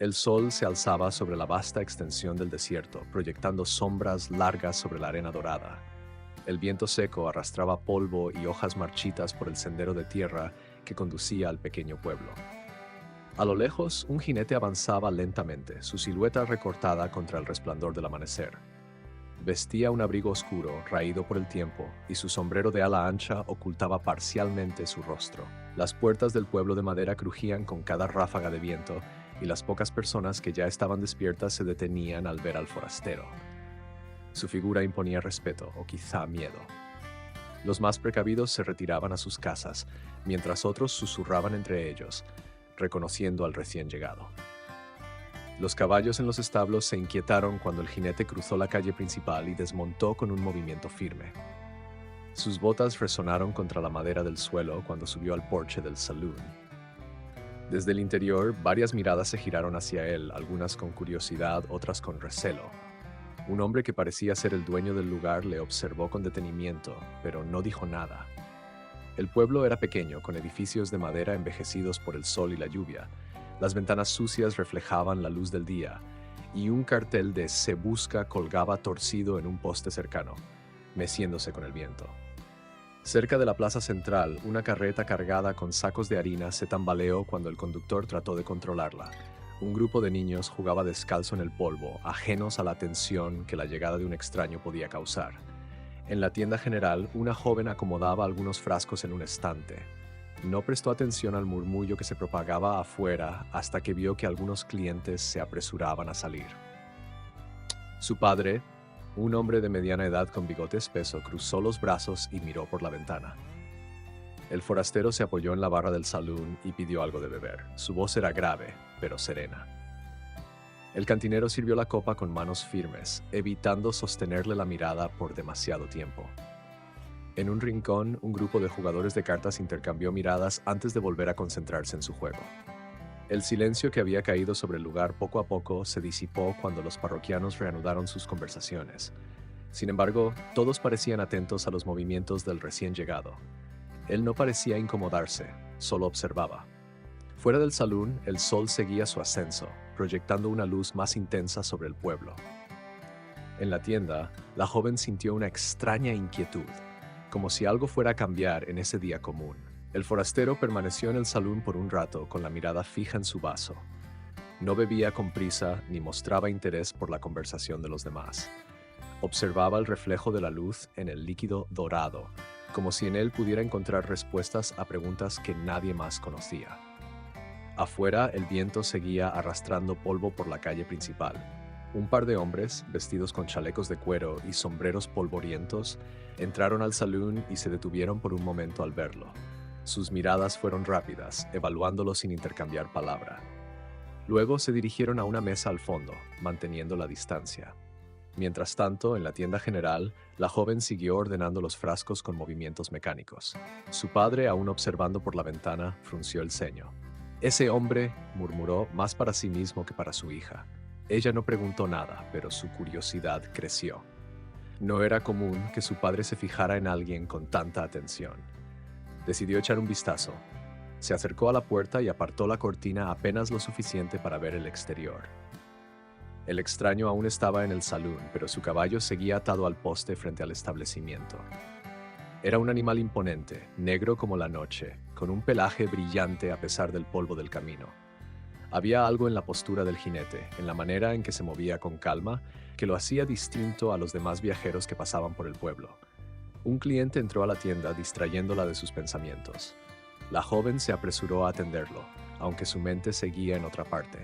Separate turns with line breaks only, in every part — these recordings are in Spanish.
El sol se alzaba sobre la vasta extensión del desierto, proyectando sombras largas sobre la arena dorada. El viento seco arrastraba polvo y hojas marchitas por el sendero de tierra que conducía al pequeño pueblo. A lo lejos, un jinete avanzaba lentamente, su silueta recortada contra el resplandor del amanecer. Vestía un abrigo oscuro, raído por el tiempo, y su sombrero de ala ancha ocultaba parcialmente su rostro. Las puertas del pueblo de madera crujían con cada ráfaga de viento, y las pocas personas que ya estaban despiertas se detenían al ver al forastero. Su figura imponía respeto, o quizá miedo. Los más precavidos se retiraban a sus casas, mientras otros susurraban entre ellos, reconociendo al recién llegado. Los caballos en los establos se inquietaron cuando el jinete cruzó la calle principal y desmontó con un movimiento firme. Sus botas resonaron contra la madera del suelo cuando subió al porche del saloon. Desde el interior, varias miradas se giraron hacia él, algunas con curiosidad, otras con recelo. Un hombre que parecía ser el dueño del lugar le observó con detenimiento, pero no dijo nada. El pueblo era pequeño, con edificios de madera envejecidos por el sol y la lluvia. Las ventanas sucias reflejaban la luz del día, y un cartel de "Se busca" colgaba torcido en un poste cercano, meciéndose con el viento. Cerca de la plaza central, una carreta cargada con sacos de harina se tambaleó cuando el conductor trató de controlarla. Un grupo de niños jugaba descalzo en el polvo, ajenos a la tensión que la llegada de un extraño podía causar. En la tienda general, una joven acomodaba algunos frascos en un estante. No prestó atención al murmullo que se propagaba afuera hasta que vio que algunos clientes se apresuraban a salir. Su padre, un hombre de mediana edad con bigote espeso, cruzó los brazos y miró por la ventana. El forastero se apoyó en la barra del salón y pidió algo de beber. Su voz era grave, pero serena. El cantinero sirvió la copa con manos firmes, evitando sostenerle la mirada por demasiado tiempo. En un rincón, un grupo de jugadores de cartas intercambió miradas antes de volver a concentrarse en su juego. El silencio que había caído sobre el lugar poco a poco se disipó cuando los parroquianos reanudaron sus conversaciones. Sin embargo, todos parecían atentos a los movimientos del recién llegado. Él no parecía incomodarse, solo observaba. Fuera del salón, el sol seguía su ascenso, proyectando una luz más intensa sobre el pueblo. En la tienda, la joven sintió una extraña inquietud, como si algo fuera a cambiar en ese día común. El forastero permaneció en el salón por un rato con la mirada fija en su vaso. No bebía con prisa ni mostraba interés por la conversación de los demás. Observaba el reflejo de la luz en el líquido dorado, como si en él pudiera encontrar respuestas a preguntas que nadie más conocía. Afuera, el viento seguía arrastrando polvo por la calle principal. Un par de hombres, vestidos con chalecos de cuero y sombreros polvorientos, entraron al salón y se detuvieron por un momento al verlo. Sus miradas fueron rápidas, evaluándolo sin intercambiar palabra. Luego se dirigieron a una mesa al fondo, manteniendo la distancia. Mientras tanto, en la tienda general, la joven siguió ordenando los frascos con movimientos mecánicos. Su padre, aún observando por la ventana, frunció el ceño. «Ese hombre», murmuró, más para sí mismo que para su hija. Ella no preguntó nada, pero su curiosidad creció. No era común que su padre se fijara en alguien con tanta atención. Decidió echar un vistazo. Se acercó a la puerta y apartó la cortina apenas lo suficiente para ver el exterior. El extraño aún estaba en el salón, pero su caballo seguía atado al poste frente al establecimiento. Era un animal imponente, negro como la noche, con un pelaje brillante a pesar del polvo del camino. Había algo en la postura del jinete, en la manera en que se movía con calma, que lo hacía distinto a los demás viajeros que pasaban por el pueblo. Un cliente entró a la tienda distrayéndola de sus pensamientos. La joven se apresuró a atenderlo, aunque su mente seguía en otra parte.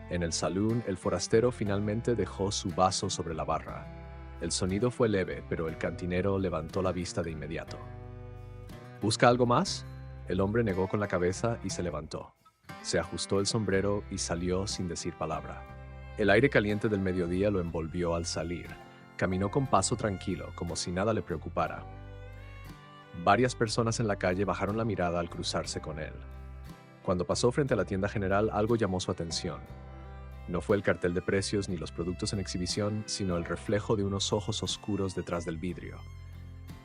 En el salón, el forastero finalmente dejó su vaso sobre la barra. El sonido fue leve, pero el cantinero levantó la vista de inmediato. «¿Busca algo más?». El hombre negó con la cabeza y se levantó. Se ajustó el sombrero y salió sin decir palabra. El aire caliente del mediodía lo envolvió al salir. Caminó con paso tranquilo, como si nada le preocupara. Varias personas en la calle bajaron la mirada al cruzarse con él. Cuando pasó frente a la tienda general, algo llamó su atención. No fue el cartel de precios ni los productos en exhibición, sino el reflejo de unos ojos oscuros detrás del vidrio.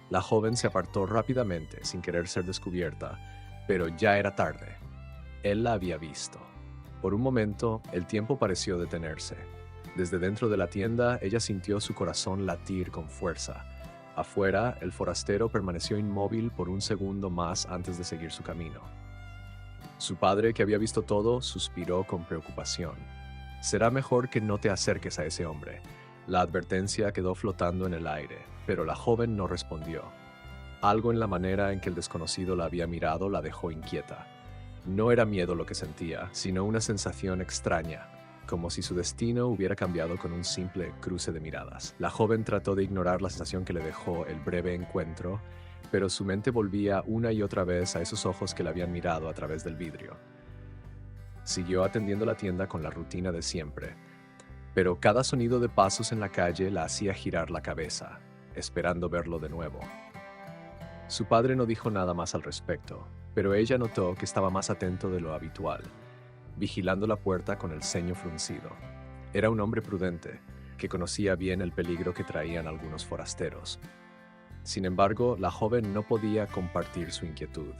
La joven se apartó rápidamente, sin querer ser descubierta, pero ya era tarde. Él la había visto. Por un momento, el tiempo pareció detenerse. Desde dentro de la tienda, ella sintió su corazón latir con fuerza. Afuera, el forastero permaneció inmóvil por un segundo más antes de seguir su camino. Su padre, que había visto todo, suspiró con preocupación. Será mejor que no te acerques a ese hombre. La advertencia quedó flotando en el aire, pero la joven no respondió. Algo en la manera en que el desconocido la había mirado la dejó inquieta. No era miedo lo que sentía, sino una sensación extraña, como si su destino hubiera cambiado con un simple cruce de miradas. La joven trató de ignorar la sensación que le dejó el breve encuentro, pero su mente volvía una y otra vez a esos ojos que la habían mirado a través del vidrio. Siguió atendiendo la tienda con la rutina de siempre, pero cada sonido de pasos en la calle la hacía girar la cabeza, esperando verlo de nuevo. Su padre no dijo nada más al respecto, pero ella notó que estaba más atento de lo habitual, vigilando la puerta con el ceño fruncido. Era un hombre prudente, que conocía bien el peligro que traían algunos forasteros. Sin embargo, la joven no podía compartir su inquietud.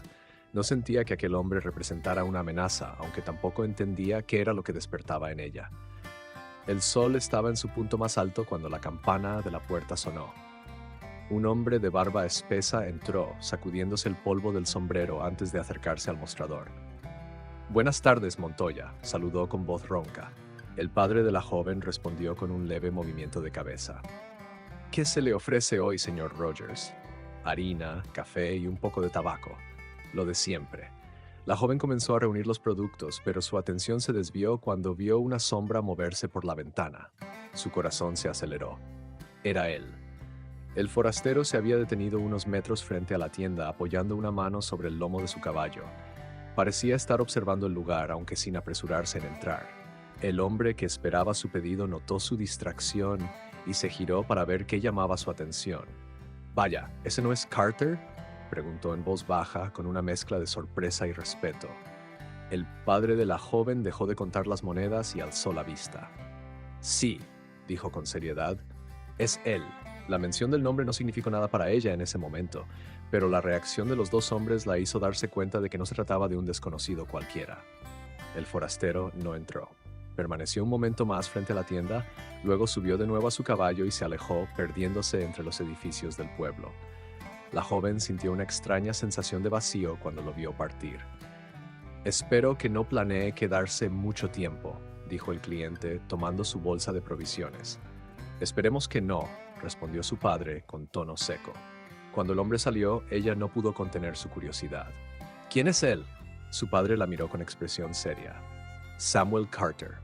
No sentía que aquel hombre representara una amenaza, aunque tampoco entendía qué era lo que despertaba en ella. El sol estaba en su punto más alto cuando la campana de la puerta sonó. Un hombre de barba espesa entró, sacudiéndose el polvo del sombrero antes de acercarse al mostrador. «Buenas tardes, Montoya», saludó con voz ronca. El padre de la joven respondió con un leve movimiento de cabeza. «¿Qué se le ofrece hoy, señor Rogers?» «Harina, café y un poco de tabaco. Lo de siempre». La joven comenzó a reunir los productos, pero su atención se desvió cuando vio una sombra moverse por la ventana. Su corazón se aceleró. Era él. El forastero se había detenido unos metros frente a la tienda, apoyando una mano sobre el lomo de su caballo. Parecía estar observando el lugar, aunque sin apresurarse en entrar. El hombre que esperaba su pedido notó su distracción y se giró para ver qué llamaba su atención. «Vaya, ¿ese no es Carter?», preguntó en voz baja, con una mezcla de sorpresa y respeto. El padre de la joven dejó de contar las monedas y alzó la vista. «Sí», dijo con seriedad, «es él». La mención del nombre no significó nada para ella en ese momento, pero la reacción de los dos hombres la hizo darse cuenta de que no se trataba de un desconocido cualquiera. El forastero no entró. Permaneció un momento más frente a la tienda, luego subió de nuevo a su caballo y se alejó, perdiéndose entre los edificios del pueblo. La joven sintió una extraña sensación de vacío cuando lo vio partir. «Espero que no planee quedarse mucho tiempo», dijo el cliente, tomando su bolsa de provisiones. «Esperemos que no», respondió su padre con tono seco. Cuando el hombre salió, ella no pudo contener su curiosidad. «¿Quién es él?». Su padre la miró con expresión seria. «Samuel Carter,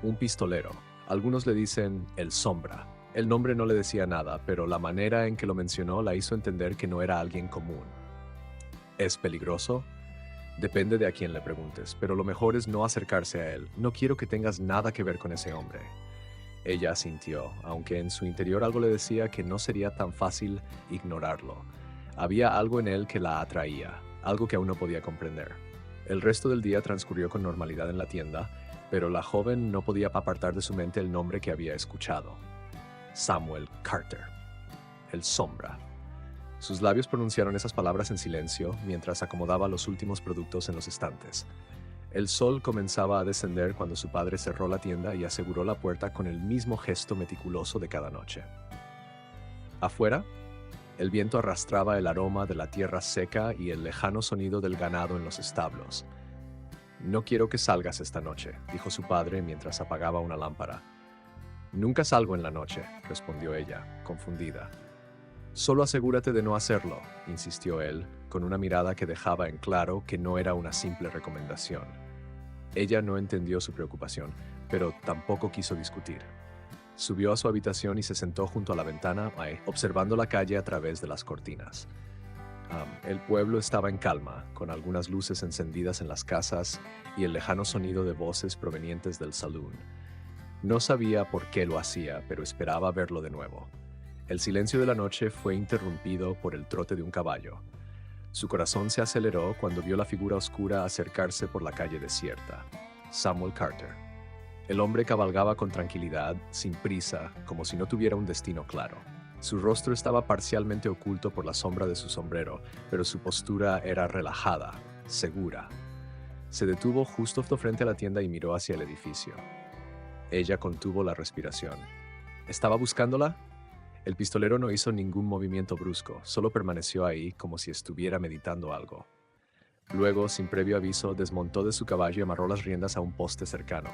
un pistolero. Algunos le dicen el Sombra». El nombre no le decía nada, pero la manera en que lo mencionó la hizo entender que no era alguien común. «¿Es peligroso?». «Depende de a quién le preguntes, pero lo mejor es no acercarse a él. No quiero que tengas nada que ver con ese hombre». Ella asintió, aunque en su interior algo le decía que no sería tan fácil ignorarlo. Había algo en él que la atraía, algo que aún no podía comprender. El resto del día transcurrió con normalidad en la tienda, pero la joven no podía apartar de su mente el nombre que había escuchado. Samuel Carter. El Sombra. Sus labios pronunciaron esas palabras en silencio mientras acomodaba los últimos productos en los estantes. El sol comenzaba a descender cuando su padre cerró la tienda y aseguró la puerta con el mismo gesto meticuloso de cada noche. Afuera, el viento arrastraba el aroma de la tierra seca y el lejano sonido del ganado en los establos. «No quiero que salgas esta noche», dijo su padre mientras apagaba una lámpara. «Nunca salgo en la noche», respondió ella, confundida. «Solo asegúrate de no hacerlo», insistió él, con una mirada que dejaba en claro que no era una simple recomendación. Ella no entendió su preocupación, pero tampoco quiso discutir. Subió a su habitación y se sentó junto a la ventana, observando la calle a través de las cortinas. El pueblo estaba en calma, con algunas luces encendidas en las casas y el lejano sonido de voces provenientes del salón. No sabía por qué lo hacía, pero esperaba verlo de nuevo. El silencio de la noche fue interrumpido por el trote de un caballo. Su corazón se aceleró cuando vio la figura oscura acercarse por la calle desierta. Samuel Carter. El hombre cabalgaba con tranquilidad, sin prisa, como si no tuviera un destino claro. Su rostro estaba parcialmente oculto por la sombra de su sombrero, pero su postura era relajada, segura. Se detuvo justo frente a la tienda y miró hacia el edificio. Ella contuvo la respiración. ¿Estaba buscándola? El pistolero no hizo ningún movimiento brusco, solo permaneció ahí como si estuviera meditando algo. Luego, sin previo aviso, desmontó de su caballo y amarró las riendas a un poste cercano.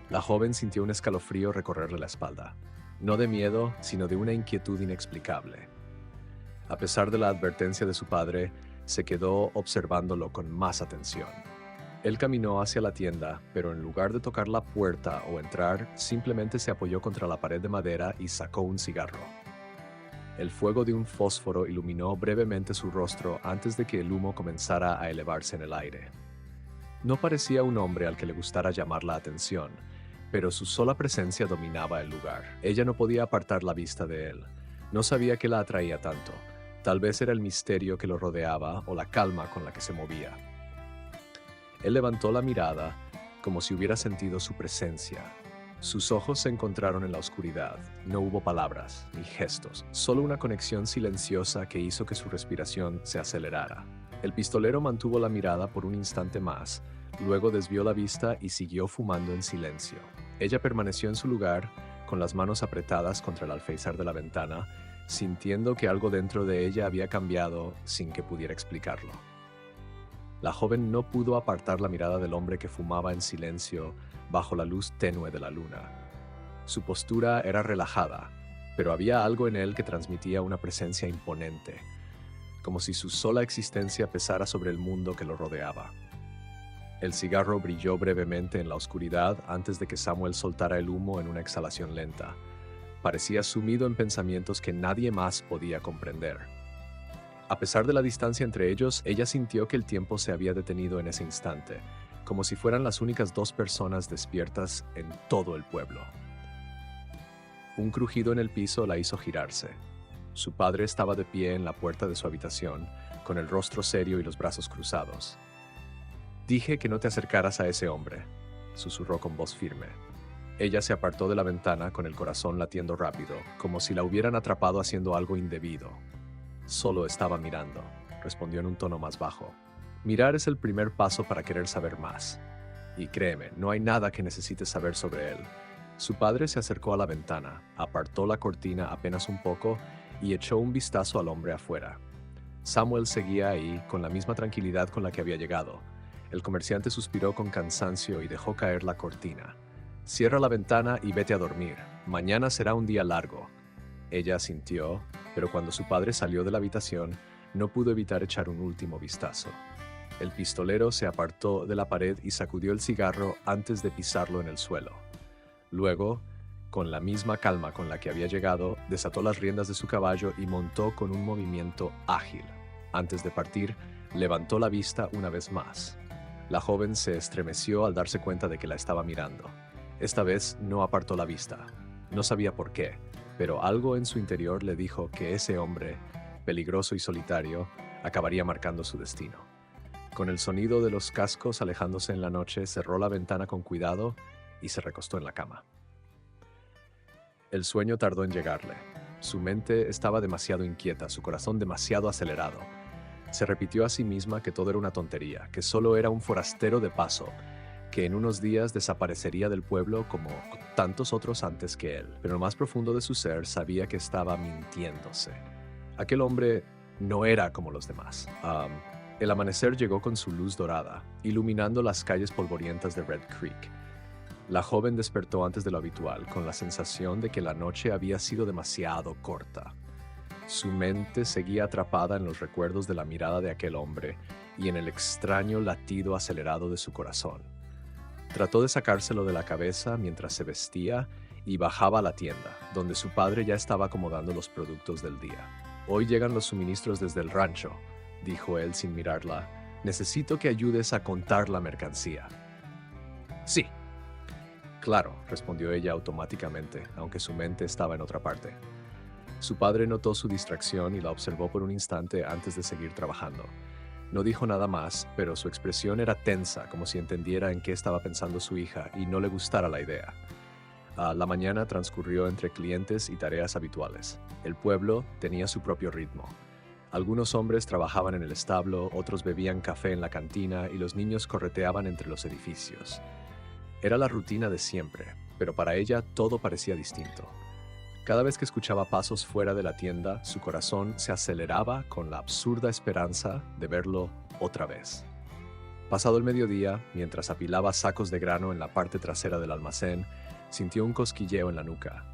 La joven sintió un escalofrío recorrerle la espalda, no de miedo, sino de una inquietud inexplicable. A pesar de la advertencia de su padre, se quedó observándolo con más atención. Él caminó hacia la tienda, pero en lugar de tocar la puerta o entrar, simplemente se apoyó contra la pared de madera y sacó un cigarro. El fuego de un fósforo iluminó brevemente su rostro antes de que el humo comenzara a elevarse en el aire. No parecía un hombre al que le gustara llamar la atención, pero su sola presencia dominaba el lugar. Ella no podía apartar la vista de él. No sabía qué la atraía tanto. Tal vez era el misterio que lo rodeaba o la calma con la que se movía. Él levantó la mirada, como si hubiera sentido su presencia. Sus ojos se encontraron en la oscuridad. No hubo palabras ni gestos, solo una conexión silenciosa que hizo que su respiración se acelerara. El pistolero mantuvo la mirada por un instante más, luego desvió la vista y siguió fumando en silencio. Ella permaneció en su lugar, con las manos apretadas contra el alféizar de la ventana, sintiendo que algo dentro de ella había cambiado sin que pudiera explicarlo. La joven no pudo apartar la mirada del hombre que fumaba en silencio bajo la luz tenue de la luna. Su postura era relajada, pero había algo en él que transmitía una presencia imponente, como si su sola existencia pesara sobre el mundo que lo rodeaba. El cigarro brilló brevemente en la oscuridad antes de que Samuel soltara el humo en una exhalación lenta. Parecía sumido en pensamientos que nadie más podía comprender. A pesar de la distancia entre ellos, ella sintió que el tiempo se había detenido en ese instante, como si fueran las únicas dos personas despiertas en todo el pueblo. Un crujido en el piso la hizo girarse. Su padre estaba de pie en la puerta de su habitación, con el rostro serio y los brazos cruzados. «Dije que no te acercaras a ese hombre», susurró con voz firme. Ella se apartó de la ventana con el corazón latiendo rápido, como si la hubieran atrapado haciendo algo indebido. «Solo estaba mirando», respondió en un tono más bajo. «Mirar es el primer paso para querer saber más. Y créeme, no hay nada que necesites saber sobre él». Su padre se acercó a la ventana, apartó la cortina apenas un poco y echó un vistazo al hombre afuera. Samuel seguía ahí con la misma tranquilidad con la que había llegado. El comerciante suspiró con cansancio y dejó caer la cortina. «Cierra la ventana y vete a dormir. Mañana será un día largo». Ella asintió, pero cuando su padre salió de la habitación, no pudo evitar echar un último vistazo. El pistolero se apartó de la pared y sacudió el cigarro antes de pisarlo en el suelo. Luego, con la misma calma con la que había llegado, desató las riendas de su caballo y montó con un movimiento ágil. Antes de partir, levantó la vista una vez más. La joven se estremeció al darse cuenta de que la estaba mirando. Esta vez no apartó la vista. No sabía por qué, pero algo en su interior le dijo que ese hombre, peligroso y solitario, acabaría marcando su destino. Con el sonido de los cascos alejándose en la noche, cerró la ventana con cuidado y se recostó en la cama. El sueño tardó en llegarle. Su mente estaba demasiado inquieta, su corazón demasiado acelerado. Se repitió a sí misma que todo era una tontería, que solo era un forastero de paso, que en unos días desaparecería del pueblo como tantos otros antes que él. Pero en lo más profundo de su ser sabía que estaba mintiéndose. Aquel hombre no era como los demás. El amanecer llegó con su luz dorada, iluminando las calles polvorientas de Red Creek. La joven despertó antes de lo habitual, con la sensación de que la noche había sido demasiado corta. Su mente seguía atrapada en los recuerdos de la mirada de aquel hombre y en el extraño latido acelerado de su corazón. Trató de sacárselo de la cabeza mientras se vestía y bajaba a la tienda, donde su padre ya estaba acomodando los productos del día. «Hoy llegan los suministros desde el rancho», dijo él sin mirarla. «Necesito que ayudes a contar la mercancía». «Sí». «Claro», respondió ella automáticamente, aunque su mente estaba en otra parte. Su padre notó su distracción y la observó por un instante antes de seguir trabajando. No dijo nada más, pero su expresión era tensa, como si entendiera en qué estaba pensando su hija y no le gustara la idea. La mañana transcurrió entre clientes y tareas habituales. El pueblo tenía su propio ritmo. Algunos hombres trabajaban en el establo, otros bebían café en la cantina y los niños correteaban entre los edificios. Era la rutina de siempre, pero para ella todo parecía distinto. Cada vez que escuchaba pasos fuera de la tienda, su corazón se aceleraba con la absurda esperanza de verlo otra vez. Pasado el mediodía, mientras apilaba sacos de grano en la parte trasera del almacén, sintió un cosquilleo en la nuca.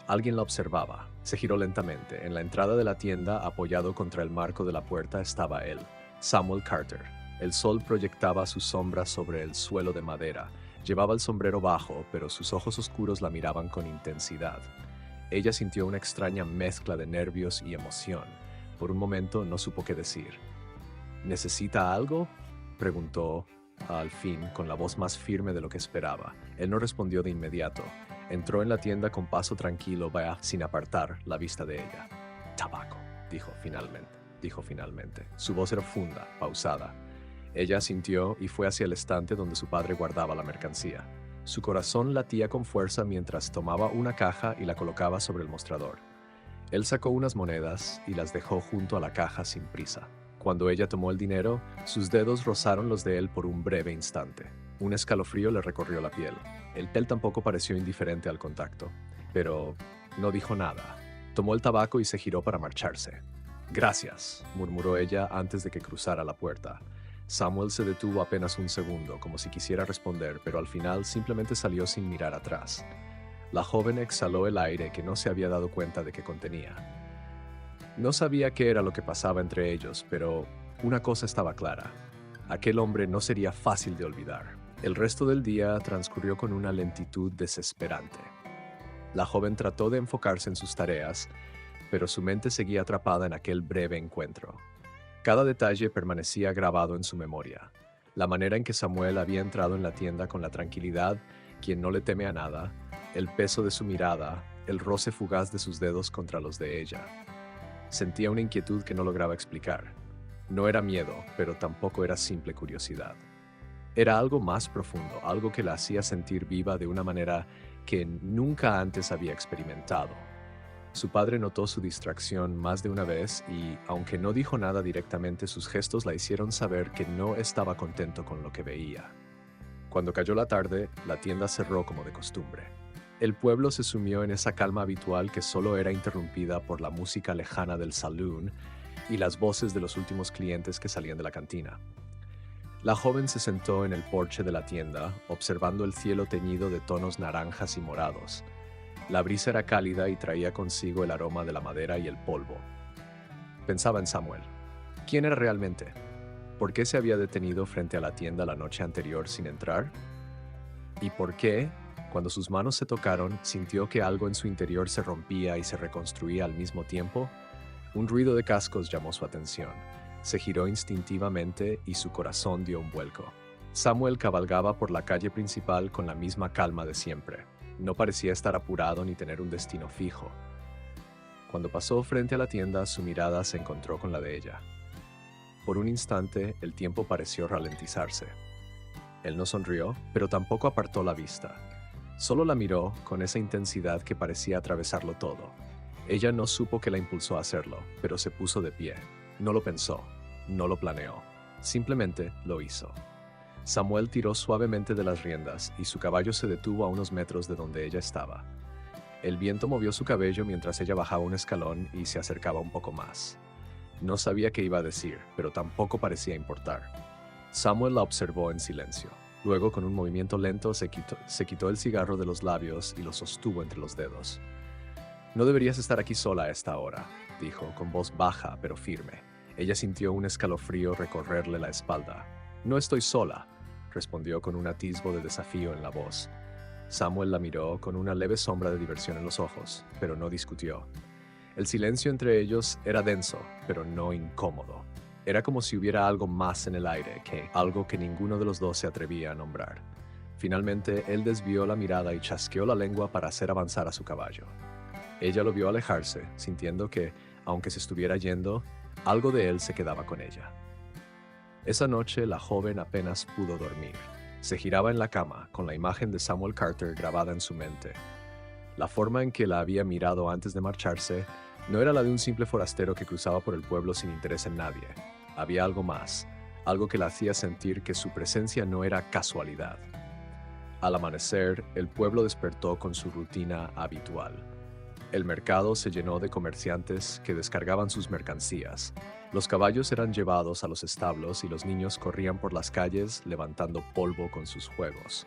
Alguien la observaba. Se giró lentamente. En la entrada de la tienda, apoyado contra el marco de la puerta, estaba él, Samuel Carter. El sol proyectaba su sombra sobre el suelo de madera. Llevaba el sombrero bajo, pero sus ojos oscuros la miraban con intensidad. Ella sintió una extraña mezcla de nervios y emoción. Por un momento no supo qué decir. ¿Necesita algo?, preguntó al fin, con la voz más firme de lo que esperaba. Él no respondió de inmediato. Entró en la tienda con paso tranquilo, sin apartar la vista de ella. «Tabaco», dijo finalmente. Su voz era funda, pausada. Ella asintió y fue hacia el estante donde su padre guardaba la mercancía. Su corazón latía con fuerza mientras tomaba una caja y la colocaba sobre el mostrador. Él sacó unas monedas y las dejó junto a la caja sin prisa. Cuando ella tomó el dinero, sus dedos rozaron los de él por un breve instante. Un escalofrío le recorrió la piel. Él tampoco pareció indiferente al contacto, pero no dijo nada. Tomó el tabaco y se giró para marcharse. «Gracias», murmuró ella antes de que cruzara la puerta. Samuel se detuvo apenas un segundo, como si quisiera responder, pero al final simplemente salió sin mirar atrás. La joven exhaló el aire que no se había dado cuenta de que contenía. No sabía qué era lo que pasaba entre ellos, pero una cosa estaba clara. Aquel hombre no sería fácil de olvidar. El resto del día transcurrió con una lentitud desesperante. La joven trató de enfocarse en sus tareas, pero su mente seguía atrapada en aquel breve encuentro. Cada detalle permanecía grabado en su memoria. La manera en que Samuel había entrado en la tienda con la tranquilidad, quien no le teme a nada, el peso de su mirada, el roce fugaz de sus dedos contra los de ella. Sentía una inquietud que no lograba explicar. No era miedo, pero tampoco era simple curiosidad. Era algo más profundo, algo que la hacía sentir viva de una manera que nunca antes había experimentado. Su padre notó su distracción más de una vez y, aunque no dijo nada directamente, sus gestos la hicieron saber que no estaba contento con lo que veía. Cuando cayó la tarde, la tienda cerró como de costumbre. El pueblo se sumió en esa calma habitual que solo era interrumpida por la música lejana del saloon y las voces de los últimos clientes que salían de la cantina. La joven se sentó en el porche de la tienda, observando el cielo teñido de tonos naranjas y morados. La brisa era cálida y traía consigo el aroma de la madera y el polvo. Pensaba en Samuel. ¿Quién era realmente? ¿Por qué se había detenido frente a la tienda la noche anterior sin entrar? ¿Y por qué, cuando sus manos se tocaron, sintió que algo en su interior se rompía y se reconstruía al mismo tiempo? Un ruido de cascos llamó su atención. Se giró instintivamente y su corazón dio un vuelco. Samuel cabalgaba por la calle principal con la misma calma de siempre. No parecía estar apurado ni tener un destino fijo. Cuando pasó frente a la tienda, su mirada se encontró con la de ella. Por un instante, el tiempo pareció ralentizarse. Él no sonrió, pero tampoco apartó la vista. Solo la miró con esa intensidad que parecía atravesarlo todo. Ella no supo qué la impulsó a hacerlo, pero se puso de pie. No lo pensó, no lo planeó. Simplemente lo hizo. Samuel tiró suavemente de las riendas y su caballo se detuvo a unos metros de donde ella estaba. El viento movió su cabello mientras ella bajaba un escalón y se acercaba un poco más. No sabía qué iba a decir, pero tampoco parecía importar. Samuel la observó en silencio. Luego, con un movimiento lento, se quitó el cigarro de los labios y lo sostuvo entre los dedos. «No deberías estar aquí sola a esta hora», dijo, con voz baja pero firme. Ella sintió un escalofrío recorrerle la espalda. «No estoy sola», respondió con un atisbo de desafío en la voz. Samuel la miró con una leve sombra de diversión en los ojos, pero no discutió. El silencio entre ellos era denso, pero no incómodo. Era como si hubiera algo más en el aire, algo que ninguno de los dos se atrevía a nombrar. Finalmente, él desvió la mirada y chasqueó la lengua para hacer avanzar a su caballo. Ella lo vio alejarse, sintiendo que, aunque se estuviera yendo, algo de él se quedaba con ella. Esa noche, la joven apenas pudo dormir. Se giraba en la cama, con la imagen de Samuel Carter grabada en su mente. La forma en que la había mirado antes de marcharse, No era la de un simple forastero que cruzaba por el pueblo sin interés en nadie. Había algo más, algo que la hacía sentir que su presencia no era casualidad. Al amanecer, el pueblo despertó con su rutina habitual. El mercado se llenó de comerciantes que descargaban sus mercancías. Los caballos eran llevados a los establos y los niños corrían por las calles levantando polvo con sus juegos.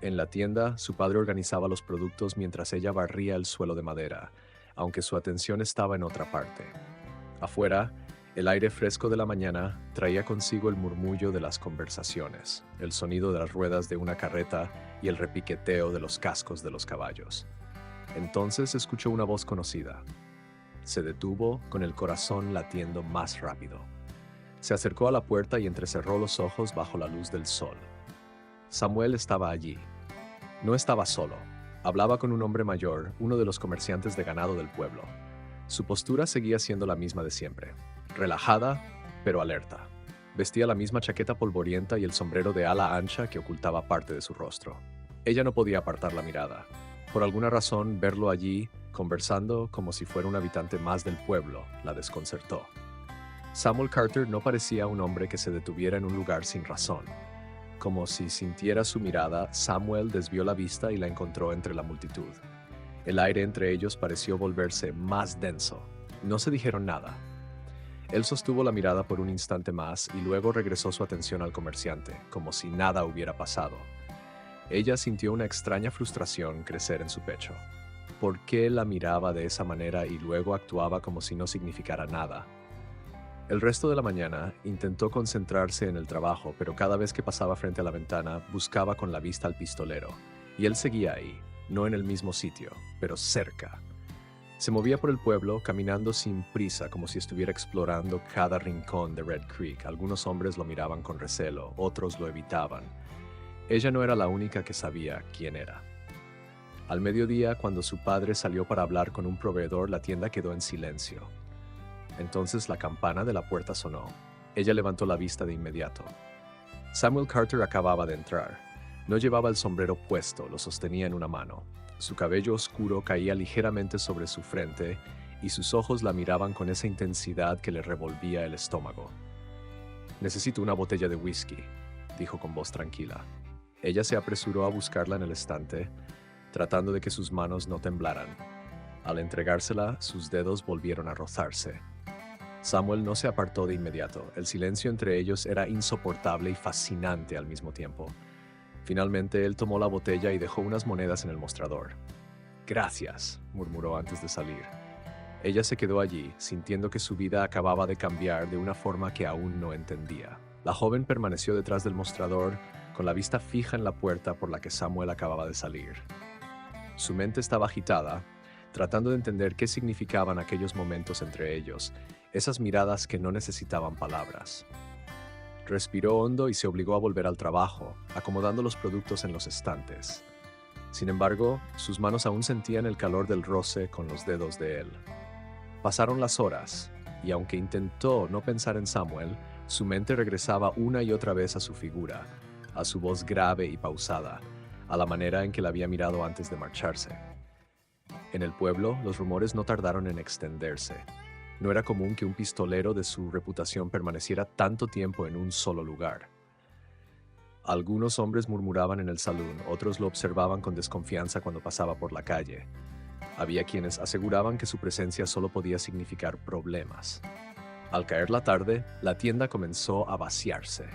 En la tienda, su padre organizaba los productos mientras ella barría el suelo de madera, aunque su atención estaba en otra parte. Afuera, el aire fresco de la mañana traía consigo el murmullo de las conversaciones, el sonido de las ruedas de una carreta y el repiqueteo de los cascos de los caballos. Entonces escuchó una voz conocida. Se detuvo con el corazón latiendo más rápido. Se acercó a la puerta y entrecerró los ojos bajo la luz del sol. Samuel estaba allí. No estaba solo. Hablaba con un hombre mayor, uno de los comerciantes de ganado del pueblo. Su postura seguía siendo la misma de siempre, relajada, pero alerta. Vestía la misma chaqueta polvorienta y el sombrero de ala ancha que ocultaba parte de su rostro. Ella no podía apartar la mirada. Por alguna razón, verlo allí, conversando como si fuera un habitante más del pueblo, la desconcertó. Samuel Carter no parecía un hombre que se detuviera en un lugar sin razón. Como si sintiera su mirada, Samuel desvió la vista y la encontró entre la multitud. El aire entre ellos pareció volverse más denso. No se dijeron nada. Él sostuvo la mirada por un instante más y luego regresó su atención al comerciante, como si nada hubiera pasado. Ella sintió una extraña frustración crecer en su pecho. ¿Por qué la miraba de esa manera y luego actuaba como si no significara nada? El resto de la mañana intentó concentrarse en el trabajo, pero cada vez que pasaba frente a la ventana buscaba con la vista al pistolero, y él seguía ahí, no en el mismo sitio, pero cerca. Se movía por el pueblo, caminando sin prisa, como si estuviera explorando cada rincón de Red Creek. Algunos hombres lo miraban con recelo, otros lo evitaban. Ella no era la única que sabía quién era. Al mediodía, cuando su padre salió para hablar con un proveedor, la tienda quedó en silencio. Entonces la campana de la puerta sonó. Ella levantó la vista de inmediato. Samuel Carter acababa de entrar. No llevaba el sombrero puesto, lo sostenía en una mano. Su cabello oscuro caía ligeramente sobre su frente y sus ojos la miraban con esa intensidad que le revolvía el estómago. «Necesito una botella de whisky», dijo con voz tranquila. Ella se apresuró a buscarla en el estante, tratando de que sus manos no temblaran. Al entregársela, sus dedos volvieron a rozarse. Samuel no se apartó de inmediato. El silencio entre ellos era insoportable y fascinante al mismo tiempo. Finalmente, él tomó la botella y dejó unas monedas en el mostrador. «Gracias», murmuró antes de salir. Ella se quedó allí, sintiendo que su vida acababa de cambiar de una forma que aún no entendía. La joven permaneció detrás del mostrador, con la vista fija en la puerta por la que Samuel acababa de salir. Su mente estaba agitada, tratando de entender qué significaban aquellos momentos entre ellos, esas miradas que no necesitaban palabras. Respiró hondo y se obligó a volver al trabajo, acomodando los productos en los estantes. Sin embargo, sus manos aún sentían el calor del roce con los dedos de él. Pasaron las horas, y aunque intentó no pensar en Samuel, su mente regresaba una y otra vez a su figura, a su voz grave y pausada, a la manera en que la había mirado antes de marcharse. En el pueblo, los rumores no tardaron en extenderse. No era común que un pistolero de su reputación permaneciera tanto tiempo en un solo lugar. Algunos hombres murmuraban en el salón, otros lo observaban con desconfianza cuando pasaba por la calle. Había quienes aseguraban que su presencia solo podía significar problemas. Al caer la tarde, la tienda comenzó a vaciarse.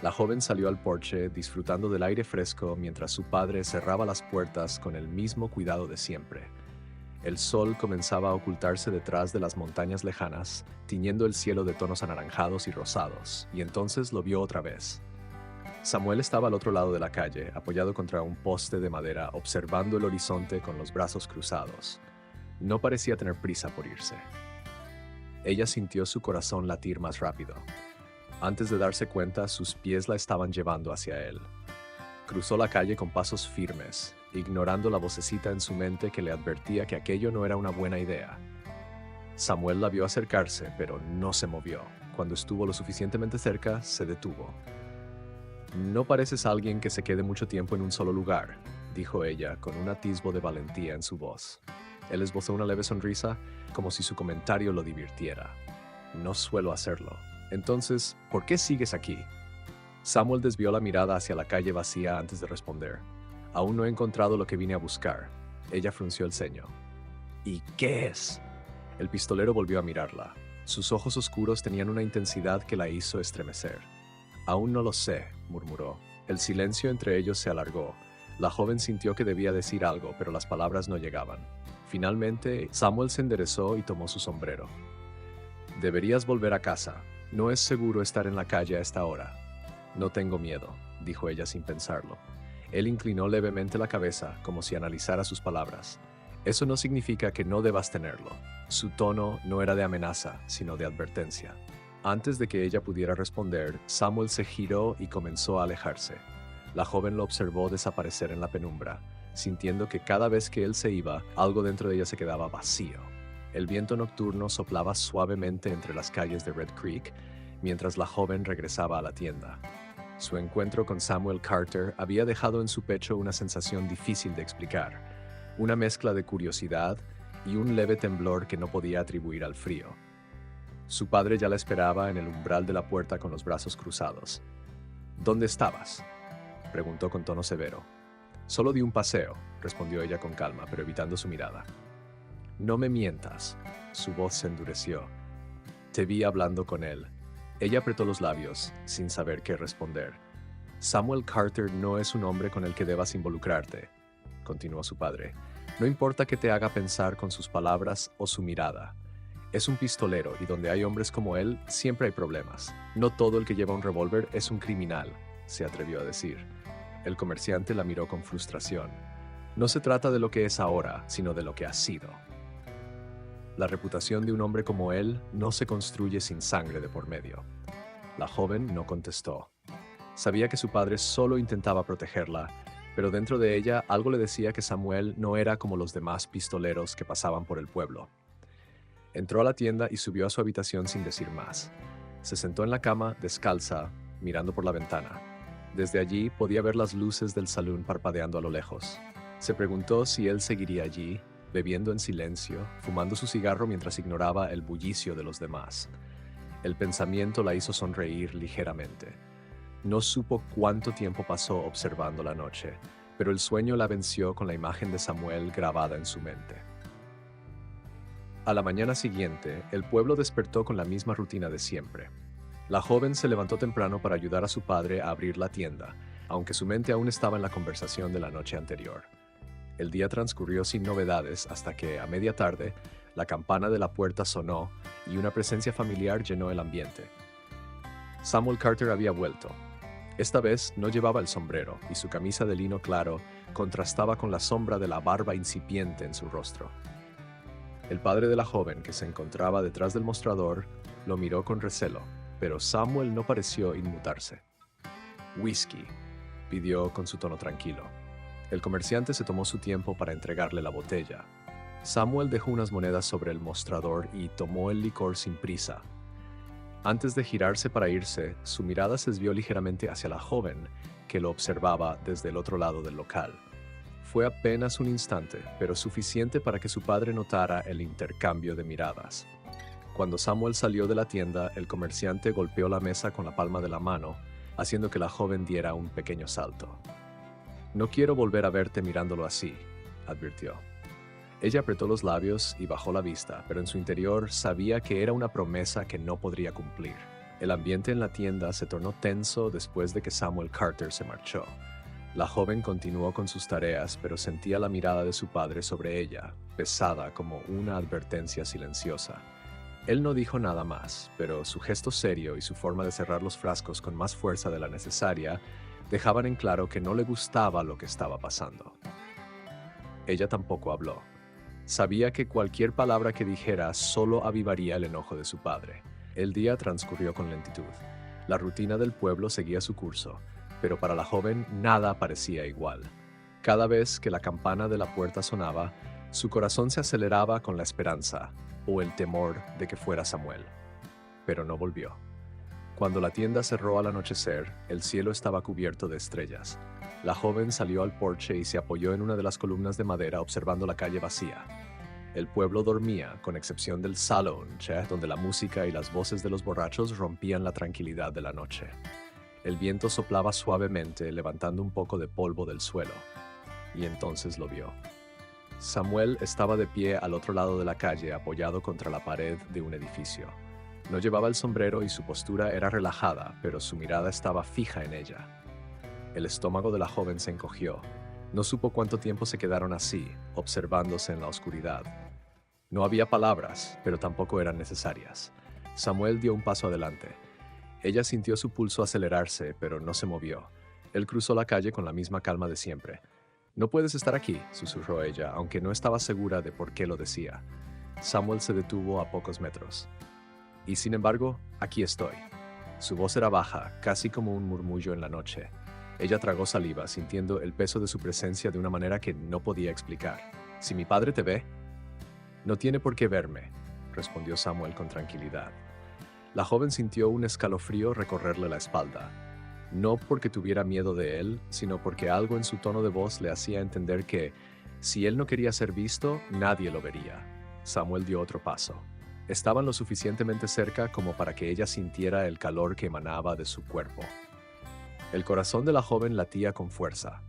La joven salió al porche disfrutando del aire fresco mientras su padre cerraba las puertas con el mismo cuidado de siempre. El sol comenzaba a ocultarse detrás de las montañas lejanas, tiñendo el cielo de tonos anaranjados y rosados, y entonces lo vio otra vez. Samuel estaba al otro lado de la calle, apoyado contra un poste de madera, observando el horizonte con los brazos cruzados. No parecía tener prisa por irse. Ella sintió su corazón latir más rápido. Antes de darse cuenta, sus pies la estaban llevando hacia él. Cruzó la calle con pasos firmes, ignorando la vocecita en su mente que le advertía que aquello no era una buena idea. Samuel la vio acercarse, pero no se movió. Cuando estuvo lo suficientemente cerca, se detuvo. «No pareces alguien que se quede mucho tiempo en un solo lugar», dijo ella, con un atisbo de valentía en su voz. Él esbozó una leve sonrisa, como si su comentario lo divirtiera. No suelo hacerlo. Entonces, ¿por qué sigues aquí? Samuel desvió la mirada hacia la calle vacía antes de responder. Aún no he encontrado lo que vine a buscar. Ella frunció el ceño. ¿Y qué es? El pistolero volvió a mirarla. Sus ojos oscuros tenían una intensidad que la hizo estremecer. Aún no lo sé, murmuró. El silencio entre ellos se alargó. La joven sintió que debía decir algo, pero las palabras no llegaban. Finalmente, Samuel se enderezó y tomó su sombrero. Deberías volver a casa. No es seguro estar en la calle a esta hora. No tengo miedo, dijo ella sin pensarlo. Él inclinó levemente la cabeza, como si analizara sus palabras. Eso no significa que no debas tenerlo. Su tono no era de amenaza, sino de advertencia. Antes de que ella pudiera responder, Samuel se giró y comenzó a alejarse. La joven lo observó desaparecer en la penumbra, sintiendo que cada vez que él se iba, algo dentro de ella se quedaba vacío. El viento nocturno soplaba suavemente entre las calles de Red Creek, mientras la joven regresaba a la tienda. Su encuentro con Samuel Carter había dejado en su pecho una sensación difícil de explicar, una mezcla de curiosidad y un leve temblor que no podía atribuir al frío. Su padre ya la esperaba en el umbral de la puerta con los brazos cruzados. ¿Dónde estabas?, preguntó con tono severo. Solo di un paseo, respondió ella con calma, pero evitando su mirada. No me mientas. Su voz se endureció. Te vi hablando con él. Ella apretó los labios, sin saber qué responder. Samuel Carter no es un hombre con el que debas involucrarte, continuó su padre. No importa que te haga pensar con sus palabras o su mirada. Es un pistolero y donde hay hombres como él, siempre hay problemas. No todo el que lleva un revólver es un criminal, se atrevió a decir. El comerciante la miró con frustración. No se trata de lo que es ahora, sino de lo que ha sido. La reputación de un hombre como él no se construye sin sangre de por medio. La joven no contestó. Sabía que su padre solo intentaba protegerla, pero dentro de ella algo le decía que Samuel no era como los demás pistoleros que pasaban por el pueblo. Entró a la tienda y subió a su habitación sin decir más. Se sentó en la cama, descalza, mirando por la ventana. Desde allí podía ver las luces del salón parpadeando a lo lejos. Se preguntó si él seguiría allí, bebiendo en silencio, fumando su cigarro mientras ignoraba el bullicio de los demás. El pensamiento la hizo sonreír ligeramente. No supo cuánto tiempo pasó observando la noche, pero el sueño la venció con la imagen de Samuel grabada en su mente. A la mañana siguiente, el pueblo despertó con la misma rutina de siempre. La joven se levantó temprano para ayudar a su padre a abrir la tienda, aunque su mente aún estaba en la conversación de la noche anterior. El día transcurrió sin novedades hasta que, a media tarde, la campana de la puerta sonó y una presencia familiar llenó el ambiente. Samuel Carter había vuelto. Esta vez no llevaba el sombrero y su camisa de lino claro contrastaba con la sombra de la barba incipiente en su rostro. El padre de la joven, que se encontraba detrás del mostrador, lo miró con recelo, pero Samuel no pareció inmutarse. «Whisky», pidió con su tono tranquilo. El comerciante se tomó su tiempo para entregarle la botella. Samuel dejó unas monedas sobre el mostrador y tomó el licor sin prisa. Antes de girarse para irse, su mirada se desvió ligeramente hacia la joven, que lo observaba desde el otro lado del local. Fue apenas un instante, pero suficiente para que su padre notara el intercambio de miradas. Cuando Samuel salió de la tienda, el comerciante golpeó la mesa con la palma de la mano, haciendo que la joven diera un pequeño salto. «No quiero volver a verte mirándolo así», advirtió. Ella apretó los labios y bajó la vista, pero en su interior sabía que era una promesa que no podría cumplir. El ambiente en la tienda se tornó tenso después de que Samuel Carter se marchó. La joven continuó con sus tareas, pero sentía la mirada de su padre sobre ella, pesada como una advertencia silenciosa. Él no dijo nada más, pero su gesto serio y su forma de cerrar los frascos con más fuerza de la necesaria dejaban en claro que no le gustaba lo que estaba pasando. Ella tampoco habló. Sabía que cualquier palabra que dijera solo avivaría el enojo de su padre. El día transcurrió con lentitud. La rutina del pueblo seguía su curso, pero para la joven nada parecía igual. Cada vez que la campana de la puerta sonaba, su corazón se aceleraba con la esperanza o el temor de que fuera Samuel. Pero no volvió. Cuando la tienda cerró al anochecer, el cielo estaba cubierto de estrellas. La joven salió al porche y se apoyó en una de las columnas de madera observando la calle vacía. El pueblo dormía, con excepción del salón, donde la música y las voces de los borrachos rompían la tranquilidad de la noche. El viento soplaba suavemente, levantando un poco de polvo del suelo. Y entonces lo vio. Samuel estaba de pie al otro lado de la calle, apoyado contra la pared de un edificio. No llevaba el sombrero y su postura era relajada, pero su mirada estaba fija en ella. El estómago de la joven se encogió. No supo cuánto tiempo se quedaron así, observándose en la oscuridad. No había palabras, pero tampoco eran necesarias. Samuel dio un paso adelante. Ella sintió su pulso acelerarse, pero no se movió. Él cruzó la calle con la misma calma de siempre. «No puedes estar aquí», susurró ella, aunque no estaba segura de por qué lo decía. Samuel se detuvo a pocos metros. «Y sin embargo, aquí estoy». Su voz era baja, casi como un murmullo en la noche. Ella tragó saliva, sintiendo el peso de su presencia de una manera que no podía explicar. «¿Si mi padre te ve?» «No tiene por qué verme», respondió Samuel con tranquilidad. La joven sintió un escalofrío recorrerle la espalda. No porque tuviera miedo de él, sino porque algo en su tono de voz le hacía entender que, si él no quería ser visto, nadie lo vería. Samuel dio otro paso. Estaban lo suficientemente cerca como para que ella sintiera el calor que emanaba de su cuerpo. El corazón de la joven latía con fuerza.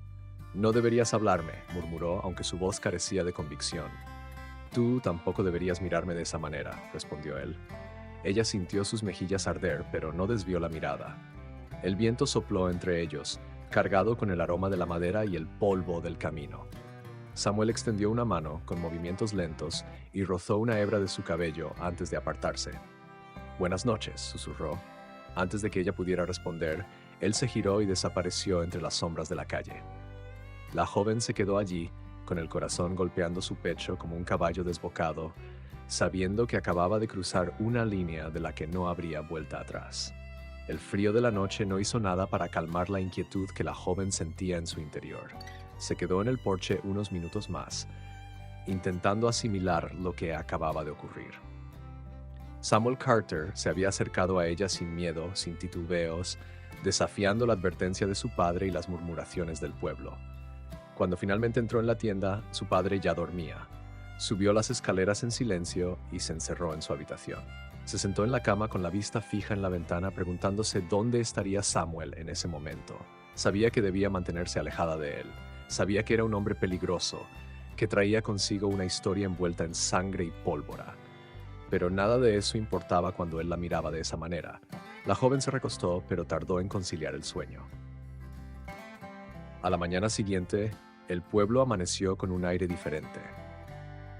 «No deberías hablarme», murmuró, aunque su voz carecía de convicción. «Tú tampoco deberías mirarme de esa manera», respondió él. Ella sintió sus mejillas arder, pero no desvió la mirada. El viento sopló entre ellos, cargado con el aroma de la madera y el polvo del camino. Samuel extendió una mano, con movimientos lentos, y rozó una hebra de su cabello antes de apartarse. «Buenas noches», susurró. Antes de que ella pudiera responder, él se giró y desapareció entre las sombras de la calle. La joven se quedó allí, con el corazón golpeando su pecho como un caballo desbocado, sabiendo que acababa de cruzar una línea de la que no habría vuelta atrás. El frío de la noche no hizo nada para calmar la inquietud que la joven sentía en su interior. Se quedó en el porche unos minutos más, intentando asimilar lo que acababa de ocurrir. Samuel Carter se había acercado a ella sin miedo, sin titubeos, desafiando la advertencia de su padre y las murmuraciones del pueblo. Cuando finalmente entró en la tienda, su padre ya dormía. Subió las escaleras en silencio y se encerró en su habitación. Se sentó en la cama con la vista fija en la ventana, preguntándose dónde estaría Samuel en ese momento. Sabía que debía mantenerse alejada de él. Sabía que era un hombre peligroso, que traía consigo una historia envuelta en sangre y pólvora. Pero nada de eso importaba cuando él la miraba de esa manera. La joven se recostó, pero tardó en conciliar el sueño. A la mañana siguiente, el pueblo amaneció con un aire diferente.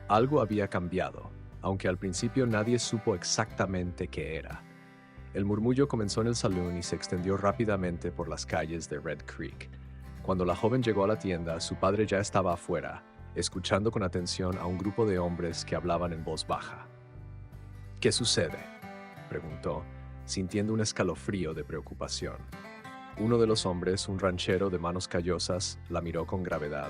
Algo había cambiado, aunque al principio nadie supo exactamente qué era. El murmullo comenzó en el salón y se extendió rápidamente por las calles de Red Creek. Cuando la joven llegó a la tienda, su padre ya estaba afuera, escuchando con atención a un grupo de hombres que hablaban en voz baja. «¿Qué sucede?», preguntó, sintiendo un escalofrío de preocupación. Uno de los hombres, un ranchero de manos callosas, la miró con gravedad.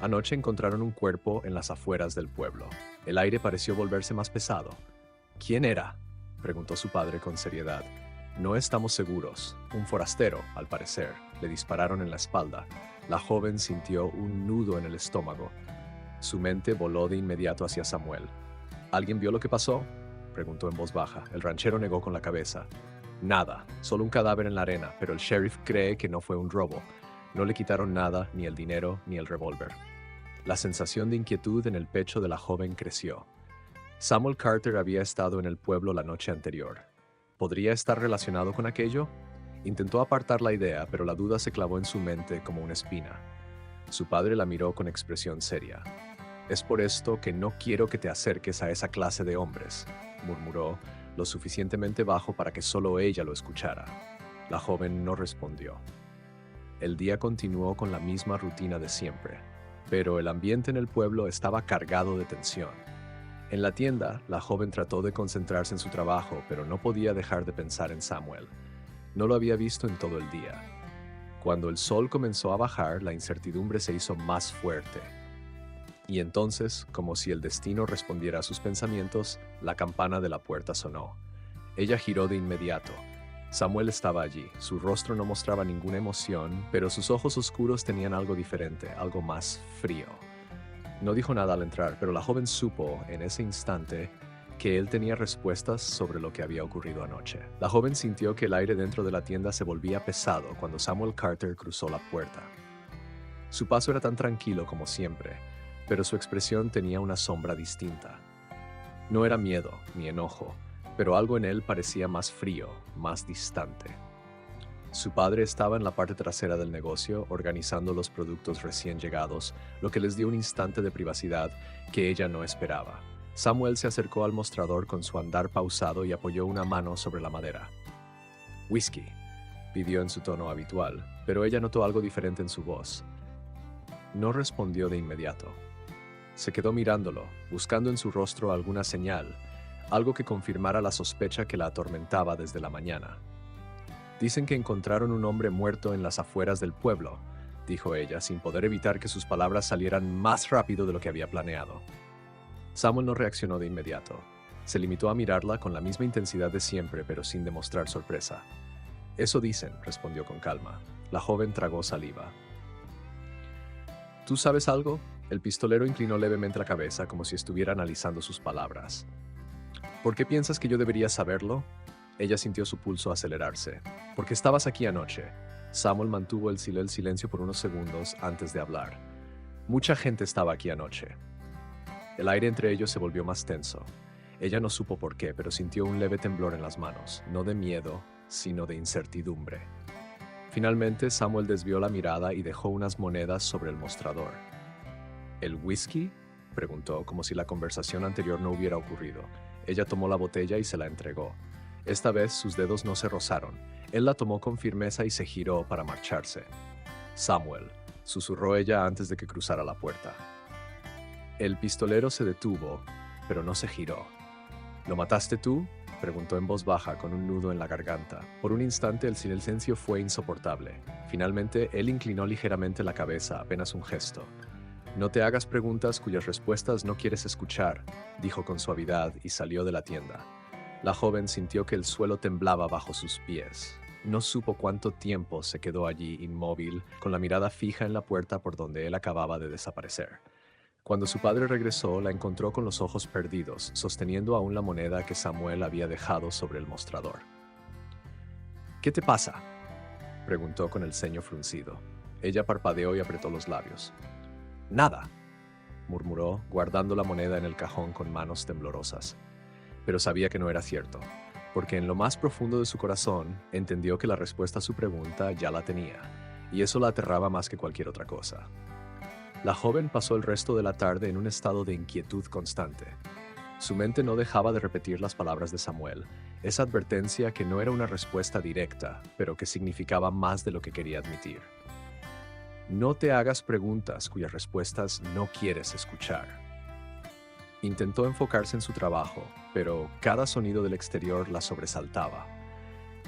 Anoche encontraron un cuerpo en las afueras del pueblo. El aire pareció volverse más pesado. «¿Quién era?», preguntó su padre con seriedad. «No estamos seguros. Un forastero, al parecer. Le dispararon en la espalda». La joven sintió un nudo en el estómago. Su mente voló de inmediato hacia Samuel. «¿Alguien vio lo que pasó?», preguntó en voz baja. El ranchero negó con la cabeza. «Nada, solo un cadáver en la arena, pero el sheriff cree que no fue un robo. No le quitaron nada, ni el dinero, ni el revólver». La sensación de inquietud en el pecho de la joven creció. Samuel Carter había estado en el pueblo la noche anterior. ¿Podría estar relacionado con aquello? Intentó apartar la idea, pero la duda se clavó en su mente como una espina. Su padre la miró con expresión seria. «Es por esto que no quiero que te acerques a esa clase de hombres», murmuró, lo suficientemente bajo para que solo ella lo escuchara. La joven no respondió. El día continuó con la misma rutina de siempre, pero el ambiente en el pueblo estaba cargado de tensión. En la tienda, la joven trató de concentrarse en su trabajo, pero no podía dejar de pensar en Samuel. No lo había visto en todo el día. Cuando el sol comenzó a bajar, la incertidumbre se hizo más fuerte. Y entonces, como si el destino respondiera a sus pensamientos, la campana de la puerta sonó. Ella giró de inmediato. Samuel estaba allí. Su rostro no mostraba ninguna emoción, pero sus ojos oscuros tenían algo diferente, algo más frío. No dijo nada al entrar, pero la joven supo en ese instante que él tenía respuestas sobre lo que había ocurrido anoche. La joven sintió que el aire dentro de la tienda se volvía pesado cuando Samuel Carter cruzó la puerta. Su paso era tan tranquilo como siempre, pero su expresión tenía una sombra distinta. No era miedo ni enojo, pero algo en él parecía más frío, más distante. Su padre estaba en la parte trasera del negocio organizando los productos recién llegados, lo que les dio un instante de privacidad que ella no esperaba. Samuel se acercó al mostrador con su andar pausado y apoyó una mano sobre la madera. «Whisky», pidió en su tono habitual, pero ella notó algo diferente en su voz. No respondió de inmediato. Se quedó mirándolo, buscando en su rostro alguna señal, algo que confirmara la sospecha que la atormentaba desde la mañana. «Dicen que encontraron un hombre muerto en las afueras del pueblo», dijo ella, sin poder evitar que sus palabras salieran más rápido de lo que había planeado. Samuel no reaccionó de inmediato. Se limitó a mirarla con la misma intensidad de siempre, pero sin demostrar sorpresa. «Eso dicen», respondió con calma. La joven tragó saliva. «¿Tú sabes algo?», el pistolero inclinó levemente la cabeza como si estuviera analizando sus palabras. «¿Por qué piensas que yo debería saberlo?». Ella sintió su pulso acelerarse. «Porque estabas aquí anoche». Samuel mantuvo el silencio por unos segundos antes de hablar. «Mucha gente estaba aquí anoche». El aire entre ellos se volvió más tenso. Ella no supo por qué, pero sintió un leve temblor en las manos, no de miedo, sino de incertidumbre. Finalmente, Samuel desvió la mirada y dejó unas monedas sobre el mostrador. «¿El whisky?», preguntó, como si la conversación anterior no hubiera ocurrido. Ella tomó la botella y se la entregó. Esta vez sus dedos no se rozaron. Él la tomó con firmeza y se giró para marcharse. «Samuel», susurró ella antes de que cruzara la puerta. El pistolero se detuvo, pero no se giró. «¿Lo mataste tú?», preguntó en voz baja con un nudo en la garganta. Por un instante el silencio fue insoportable. Finalmente él inclinó ligeramente la cabeza, apenas un gesto. «No te hagas preguntas cuyas respuestas no quieres escuchar», dijo con suavidad y salió de la tienda. La joven sintió que el suelo temblaba bajo sus pies. No supo cuánto tiempo se quedó allí inmóvil, con la mirada fija en la puerta por donde él acababa de desaparecer. Cuando su padre regresó, la encontró con los ojos perdidos, sosteniendo aún la moneda que Samuel había dejado sobre el mostrador. «¿Qué te pasa?», preguntó con el ceño fruncido. Ella parpadeó y apretó los labios. «Nada», murmuró, guardando la moneda en el cajón con manos temblorosas. Pero sabía que no era cierto, porque en lo más profundo de su corazón entendió que la respuesta a su pregunta ya la tenía, y eso la aterraba más que cualquier otra cosa. La joven pasó el resto de la tarde en un estado de inquietud constante. Su mente no dejaba de repetir las palabras de Samuel, esa advertencia que no era una respuesta directa, pero que significaba más de lo que quería admitir. «No te hagas preguntas cuyas respuestas no quieres escuchar». Intentó enfocarse en su trabajo, pero cada sonido del exterior la sobresaltaba.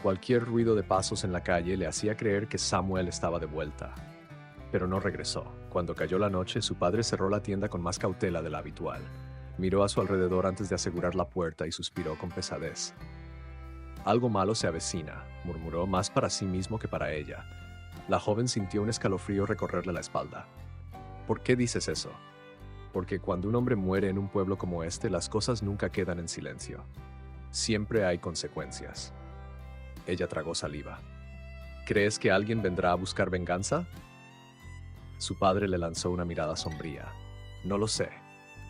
Cualquier ruido de pasos en la calle le hacía creer que Samuel estaba de vuelta. Pero no regresó. Cuando cayó la noche, su padre cerró la tienda con más cautela de la habitual. Miró a su alrededor antes de asegurar la puerta y suspiró con pesadez. «Algo malo se avecina», murmuró, más para sí mismo que para ella. La joven sintió un escalofrío recorrerle la espalda. «¿Por qué dices eso?». «Porque cuando un hombre muere en un pueblo como este, las cosas nunca quedan en silencio. Siempre hay consecuencias». Ella tragó saliva. «¿Crees que alguien vendrá a buscar venganza?». Su padre le lanzó una mirada sombría. «No lo sé,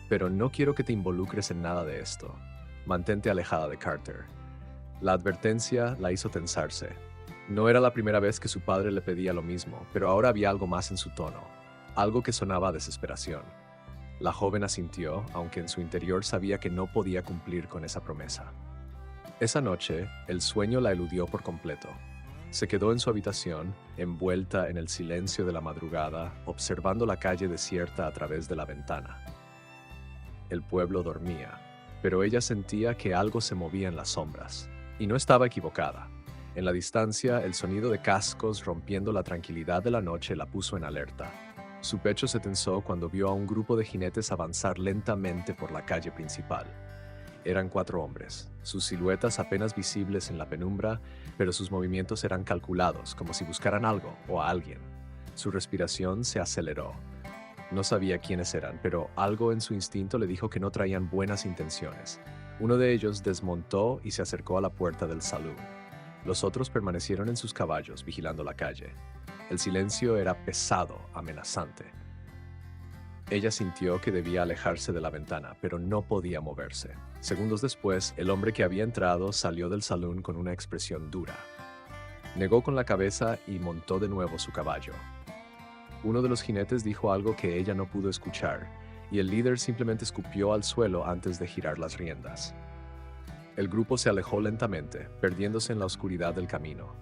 pero no quiero que te involucres en nada de esto. Mantente alejada de Carter». La advertencia la hizo tensarse. No era la primera vez que su padre le pedía lo mismo, pero ahora había algo más en su tono, algo que sonaba a desesperación. La joven asintió, aunque en su interior sabía que no podía cumplir con esa promesa. Esa noche, el sueño la eludió por completo. Se quedó en su habitación, envuelta en el silencio de la madrugada, observando la calle desierta a través de la ventana. El pueblo dormía, pero ella sentía que algo se movía en las sombras. Y no estaba equivocada. En la distancia, el sonido de cascos rompiendo la tranquilidad de la noche la puso en alerta. Su pecho se tensó cuando vio a un grupo de jinetes avanzar lentamente por la calle principal. Eran 4 hombres, sus siluetas apenas visibles en la penumbra, pero sus movimientos eran calculados, como si buscaran algo o a alguien. Su respiración se aceleró. No sabía quiénes eran, pero algo en su instinto le dijo que no traían buenas intenciones. Uno de ellos desmontó y se acercó a la puerta del salón. Los otros permanecieron en sus caballos, vigilando la calle. El silencio era pesado, amenazante. Ella sintió que debía alejarse de la ventana, pero no podía moverse. Segundos después, el hombre que había entrado salió del salón con una expresión dura. Negó con la cabeza y montó de nuevo su caballo. Uno de los jinetes dijo algo que ella no pudo escuchar, y el líder simplemente escupió al suelo antes de girar las riendas. El grupo se alejó lentamente, perdiéndose en la oscuridad del camino.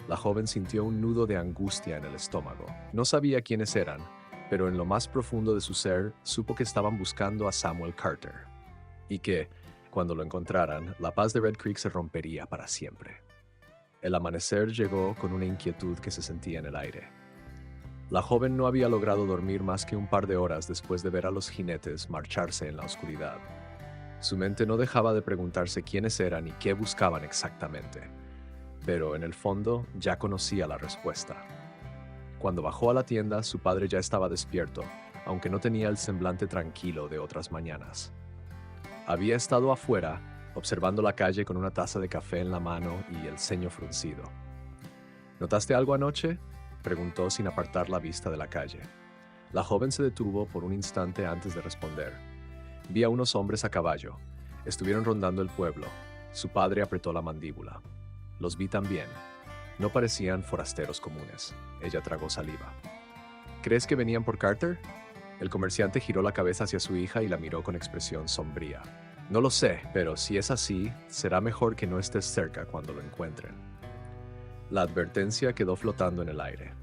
La joven sintió un nudo de angustia en el estómago. No sabía quiénes eran, pero en lo más profundo de su ser supo que estaban buscando a Samuel Carter, y que, cuando lo encontraran, la paz de Red Creek se rompería para siempre. El amanecer llegó con una inquietud que se sentía en el aire. La joven no había logrado dormir más que un par de horas después de ver a los jinetes marcharse en la oscuridad. Su mente no dejaba de preguntarse quiénes eran y qué buscaban exactamente, pero en el fondo ya conocía la respuesta. Cuando bajó a la tienda, su padre ya estaba despierto, aunque no tenía el semblante tranquilo de otras mañanas. Había estado afuera, observando la calle con una taza de café en la mano y el ceño fruncido. ¿Notaste algo anoche?, preguntó sin apartar la vista de la calle. La joven se detuvo por un instante antes de responder. Vi a unos hombres a caballo. Estuvieron rondando el pueblo. Su padre apretó la mandíbula. Los vi también. No parecían forasteros comunes. Ella tragó saliva. ¿Crees que venían por Carter? El comerciante giró la cabeza hacia su hija y la miró con expresión sombría. No lo sé, pero si es así, será mejor que no estés cerca cuando lo encuentren. La advertencia quedó flotando en el aire.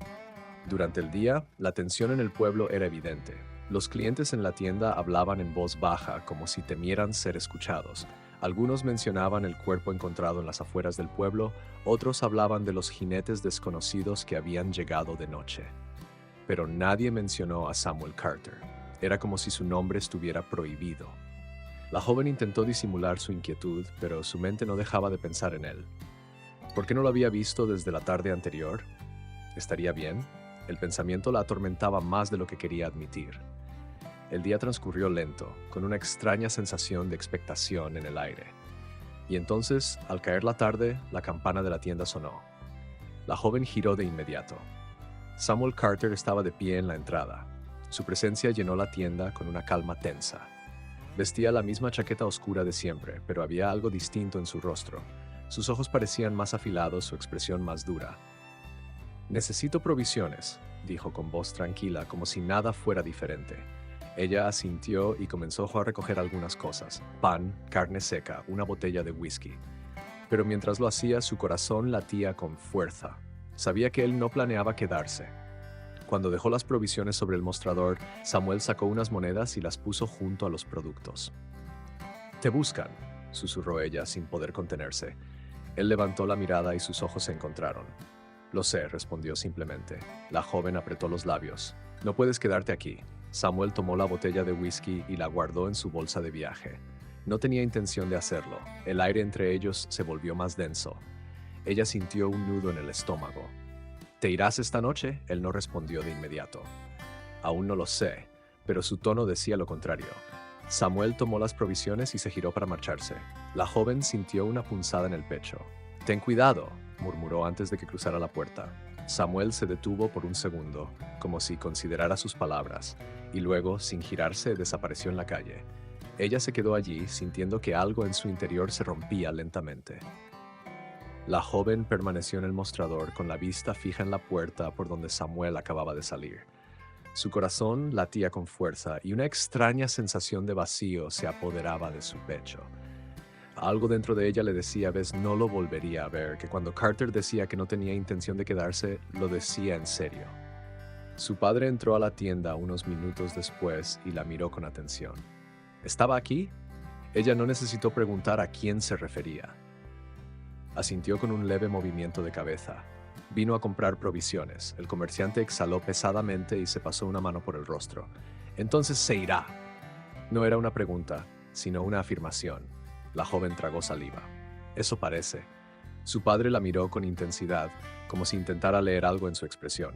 Durante el día, la tensión en el pueblo era evidente. Los clientes en la tienda hablaban en voz baja como si temieran ser escuchados. Algunos mencionaban el cuerpo encontrado en las afueras del pueblo, otros hablaban de los jinetes desconocidos que habían llegado de noche. Pero nadie mencionó a Samuel Carter. Era como si su nombre estuviera prohibido. La joven intentó disimular su inquietud, pero su mente no dejaba de pensar en él. ¿Por qué no lo había visto desde la tarde anterior? ¿Estaría bien? El pensamiento la atormentaba más de lo que quería admitir. El día transcurrió lento, con una extraña sensación de expectación en el aire. Y entonces, al caer la tarde, la campana de la tienda sonó. La joven giró de inmediato. Samuel Carter estaba de pie en la entrada. Su presencia llenó la tienda con una calma tensa. Vestía la misma chaqueta oscura de siempre, pero había algo distinto en su rostro. Sus ojos parecían más afilados, su expresión más dura. «Necesito provisiones», dijo con voz tranquila, como si nada fuera diferente. Ella asintió y comenzó a recoger algunas cosas: pan, carne seca, una botella de whisky. Pero mientras lo hacía, su corazón latía con fuerza. Sabía que él no planeaba quedarse. Cuando dejó las provisiones sobre el mostrador, Samuel sacó unas monedas y las puso junto a los productos. «Te buscan», susurró ella sin poder contenerse. Él levantó la mirada y sus ojos se encontraron. «Lo sé», respondió simplemente. La joven apretó los labios. «No puedes quedarte aquí». Samuel tomó la botella de whisky y la guardó en su bolsa de viaje. No tenía intención de hacerlo. El aire entre ellos se volvió más denso. Ella sintió un nudo en el estómago. «¿Te irás esta noche?», él no respondió de inmediato. «Aún no lo sé», pero su tono decía lo contrario. Samuel tomó las provisiones y se giró para marcharse. La joven sintió una punzada en el pecho. «Ten cuidado», murmuró antes de que cruzara la puerta. Samuel se detuvo por un segundo, como si considerara sus palabras, y luego, sin girarse, desapareció en la calle. Ella se quedó allí, sintiendo que algo en su interior se rompía lentamente. La joven permaneció en el mostrador con la vista fija en la puerta por donde Samuel acababa de salir. Su corazón latía con fuerza y una extraña sensación de vacío se apoderaba de su pecho. Algo dentro de ella le decía, no lo volvería a ver, que cuando Carter decía que no tenía intención de quedarse, lo decía en serio. Su padre entró a la tienda unos minutos después y la miró con atención. ¿Estaba aquí? Ella no necesitó preguntar a quién se refería. Asintió con un leve movimiento de cabeza. Vino a comprar provisiones. El comerciante exhaló pesadamente y se pasó una mano por el rostro. «Entonces se irá». No era una pregunta, sino una afirmación. La joven tragó saliva. «Eso parece». Su padre la miró con intensidad, como si intentara leer algo en su expresión.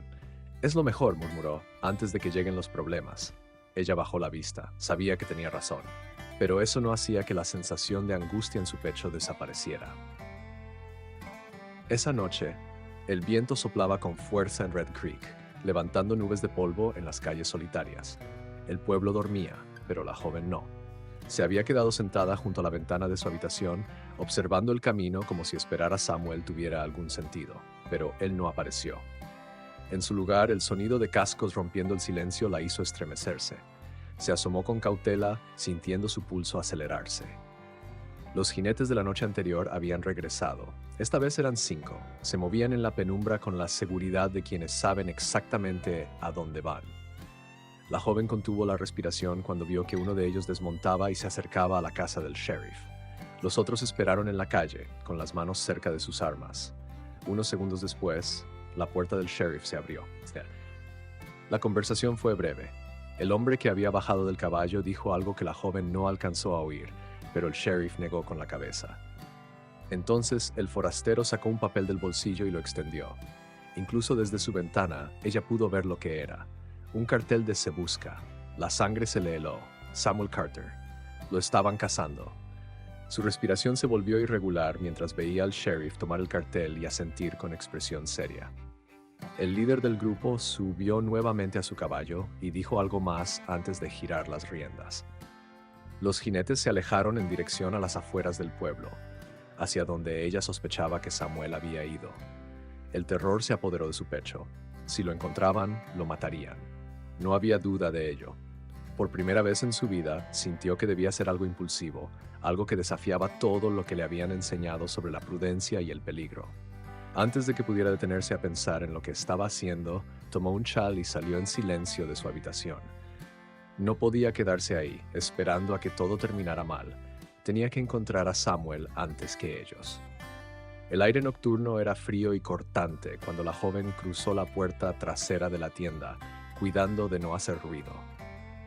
Es lo mejor, murmuró, antes de que lleguen los problemas. Ella bajó la vista, sabía que tenía razón, pero eso no hacía que la sensación de angustia en su pecho desapareciera. Esa noche, el viento soplaba con fuerza en Red Creek, levantando nubes de polvo en las calles solitarias. El pueblo dormía, pero la joven no. Se había quedado sentada junto a la ventana de su habitación, observando el camino como si esperar a Samuel tuviera algún sentido, pero él no apareció. En su lugar, el sonido de cascos rompiendo el silencio la hizo estremecerse. Se asomó con cautela, sintiendo su pulso acelerarse. Los jinetes de la noche anterior habían regresado. Esta vez eran 5. Se movían en la penumbra con la seguridad de quienes saben exactamente a dónde van. La joven contuvo la respiración cuando vio que uno de ellos desmontaba y se acercaba a la casa del sheriff. Los otros esperaron en la calle, con las manos cerca de sus armas. Unos segundos después, la puerta del sheriff se abrió. La conversación fue breve. El hombre que había bajado del caballo dijo algo que la joven no alcanzó a oír, pero el sheriff negó con la cabeza. Entonces, el forastero sacó un papel del bolsillo y lo extendió. Incluso desde su ventana, ella pudo ver lo que era. Un cartel de Se Busca. La sangre se le heló. Samuel Carter. Lo estaban cazando. Su respiración se volvió irregular mientras veía al sheriff tomar el cartel y asentir con expresión seria. El líder del grupo subió nuevamente a su caballo y dijo algo más antes de girar las riendas. Los jinetes se alejaron en dirección a las afueras del pueblo, hacia donde ella sospechaba que Samuel había ido. El terror se apoderó de su pecho. Si lo encontraban, lo matarían. No había duda de ello. Por primera vez en su vida, sintió que debía hacer algo impulsivo, algo que desafiaba todo lo que le habían enseñado sobre la prudencia y el peligro. Antes de que pudiera detenerse a pensar en lo que estaba haciendo, tomó un chal y salió en silencio de su habitación. No podía quedarse ahí, esperando a que todo terminara mal. Tenía que encontrar a Samuel antes que ellos. El aire nocturno era frío y cortante cuando la joven cruzó la puerta trasera de la tienda, cuidando de no hacer ruido.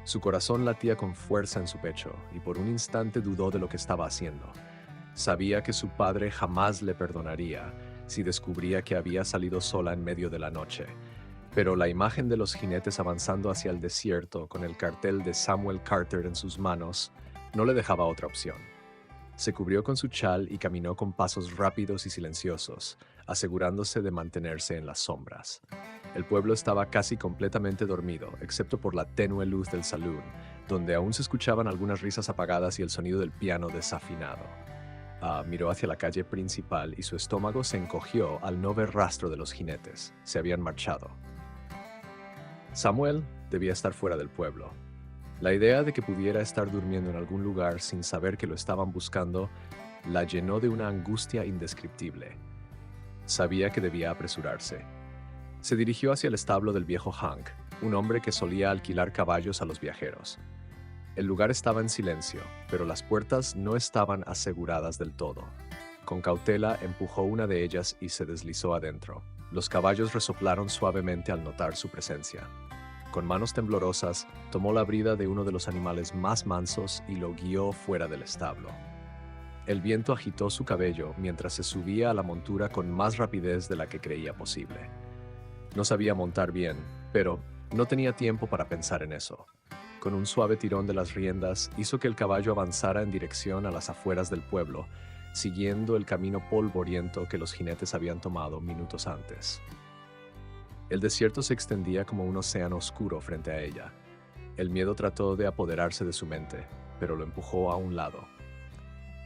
Su corazón latía con fuerza en su pecho y por un instante dudó de lo que estaba haciendo. Sabía que su padre jamás le perdonaría si descubría que había salido sola en medio de la noche, pero la imagen de los jinetes avanzando hacia el desierto con el cartel de Samuel Carter en sus manos no le dejaba otra opción. Se cubrió con su chal y caminó con pasos rápidos y silenciosos, asegurándose de mantenerse en las sombras. El pueblo estaba casi completamente dormido, excepto por la tenue luz del salón, donde aún se escuchaban algunas risas apagadas y el sonido del piano desafinado. Miró hacia la calle principal y su estómago se encogió al no ver rastro de los jinetes. Se habían marchado. Samuel debía estar fuera del pueblo. La idea de que pudiera estar durmiendo en algún lugar sin saber que lo estaban buscando la llenó de una angustia indescriptible. Sabía que debía apresurarse. Se dirigió hacia el establo del viejo Hank, un hombre que solía alquilar caballos a los viajeros. El lugar estaba en silencio, pero las puertas no estaban aseguradas del todo. Con cautela empujó una de ellas y se deslizó adentro. Los caballos resoplaron suavemente al notar su presencia. Con manos temblorosas, tomó la brida de uno de los animales más mansos y lo guió fuera del establo. El viento agitó su cabello mientras se subía a la montura con más rapidez de la que creía posible. No sabía montar bien, pero no tenía tiempo para pensar en eso. Con un suave tirón de las riendas, hizo que el caballo avanzara en dirección a las afueras del pueblo, siguiendo el camino polvoriento que los jinetes habían tomado minutos antes. El desierto se extendía como un océano oscuro frente a ella. El miedo trató de apoderarse de su mente, pero lo empujó a un lado.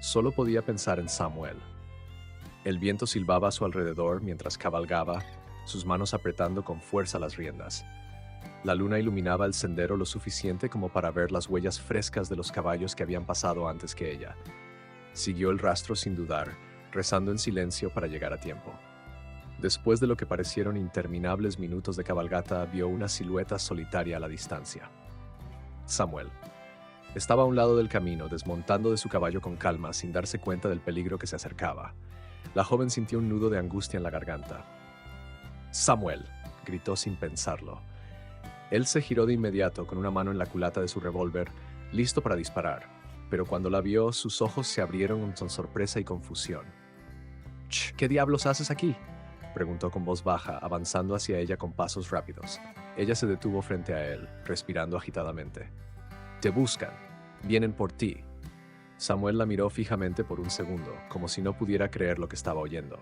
Solo podía pensar en Samuel. El viento silbaba a su alrededor mientras cabalgaba, sus manos apretando con fuerza las riendas. La luna iluminaba el sendero lo suficiente como para ver las huellas frescas de los caballos que habían pasado antes que ella. Siguió el rastro sin dudar, rezando en silencio para llegar a tiempo. Después de lo que parecieron interminables minutos de cabalgata, vio una silueta solitaria a la distancia. Samuel. Estaba a un lado del camino, desmontando de su caballo con calma, sin darse cuenta del peligro que se acercaba. La joven sintió un nudo de angustia en la garganta. «Samuel», gritó sin pensarlo. Él se giró de inmediato con una mano en la culata de su revólver, listo para disparar, pero cuando la vio, sus ojos se abrieron con sorpresa y confusión. «¿Qué diablos haces aquí?», preguntó con voz baja, avanzando hacia ella con pasos rápidos. Ella se detuvo frente a él, respirando agitadamente. Te buscan. Vienen por ti. Samuel la miró fijamente por un segundo, como si no pudiera creer lo que estaba oyendo.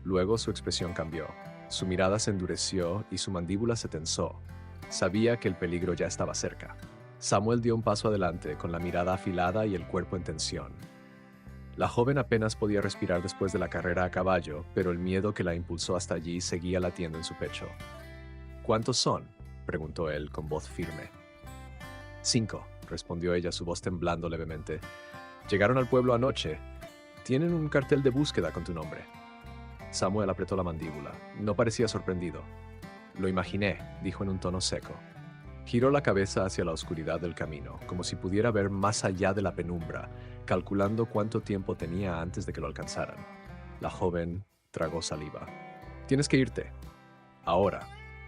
Luego su expresión cambió. Su mirada se endureció y su mandíbula se tensó. Sabía que el peligro ya estaba cerca. Samuel dio un paso adelante, con la mirada afilada y el cuerpo en tensión. La joven apenas podía respirar después de la carrera a caballo, pero el miedo que la impulsó hasta allí seguía latiendo en su pecho. ¿Cuántos son?, preguntó él con voz firme. 5, respondió ella, su voz temblando levemente. Llegaron al pueblo anoche. Tienen un cartel de búsqueda con tu nombre. Samuel apretó la mandíbula. No parecía sorprendido. Lo imaginé, dijo en un tono seco. Giró la cabeza hacia la oscuridad del camino, como si pudiera ver más allá de la penumbra, calculando cuánto tiempo tenía antes de que lo alcanzaran. La joven tragó saliva. Tienes que irte. Ahora.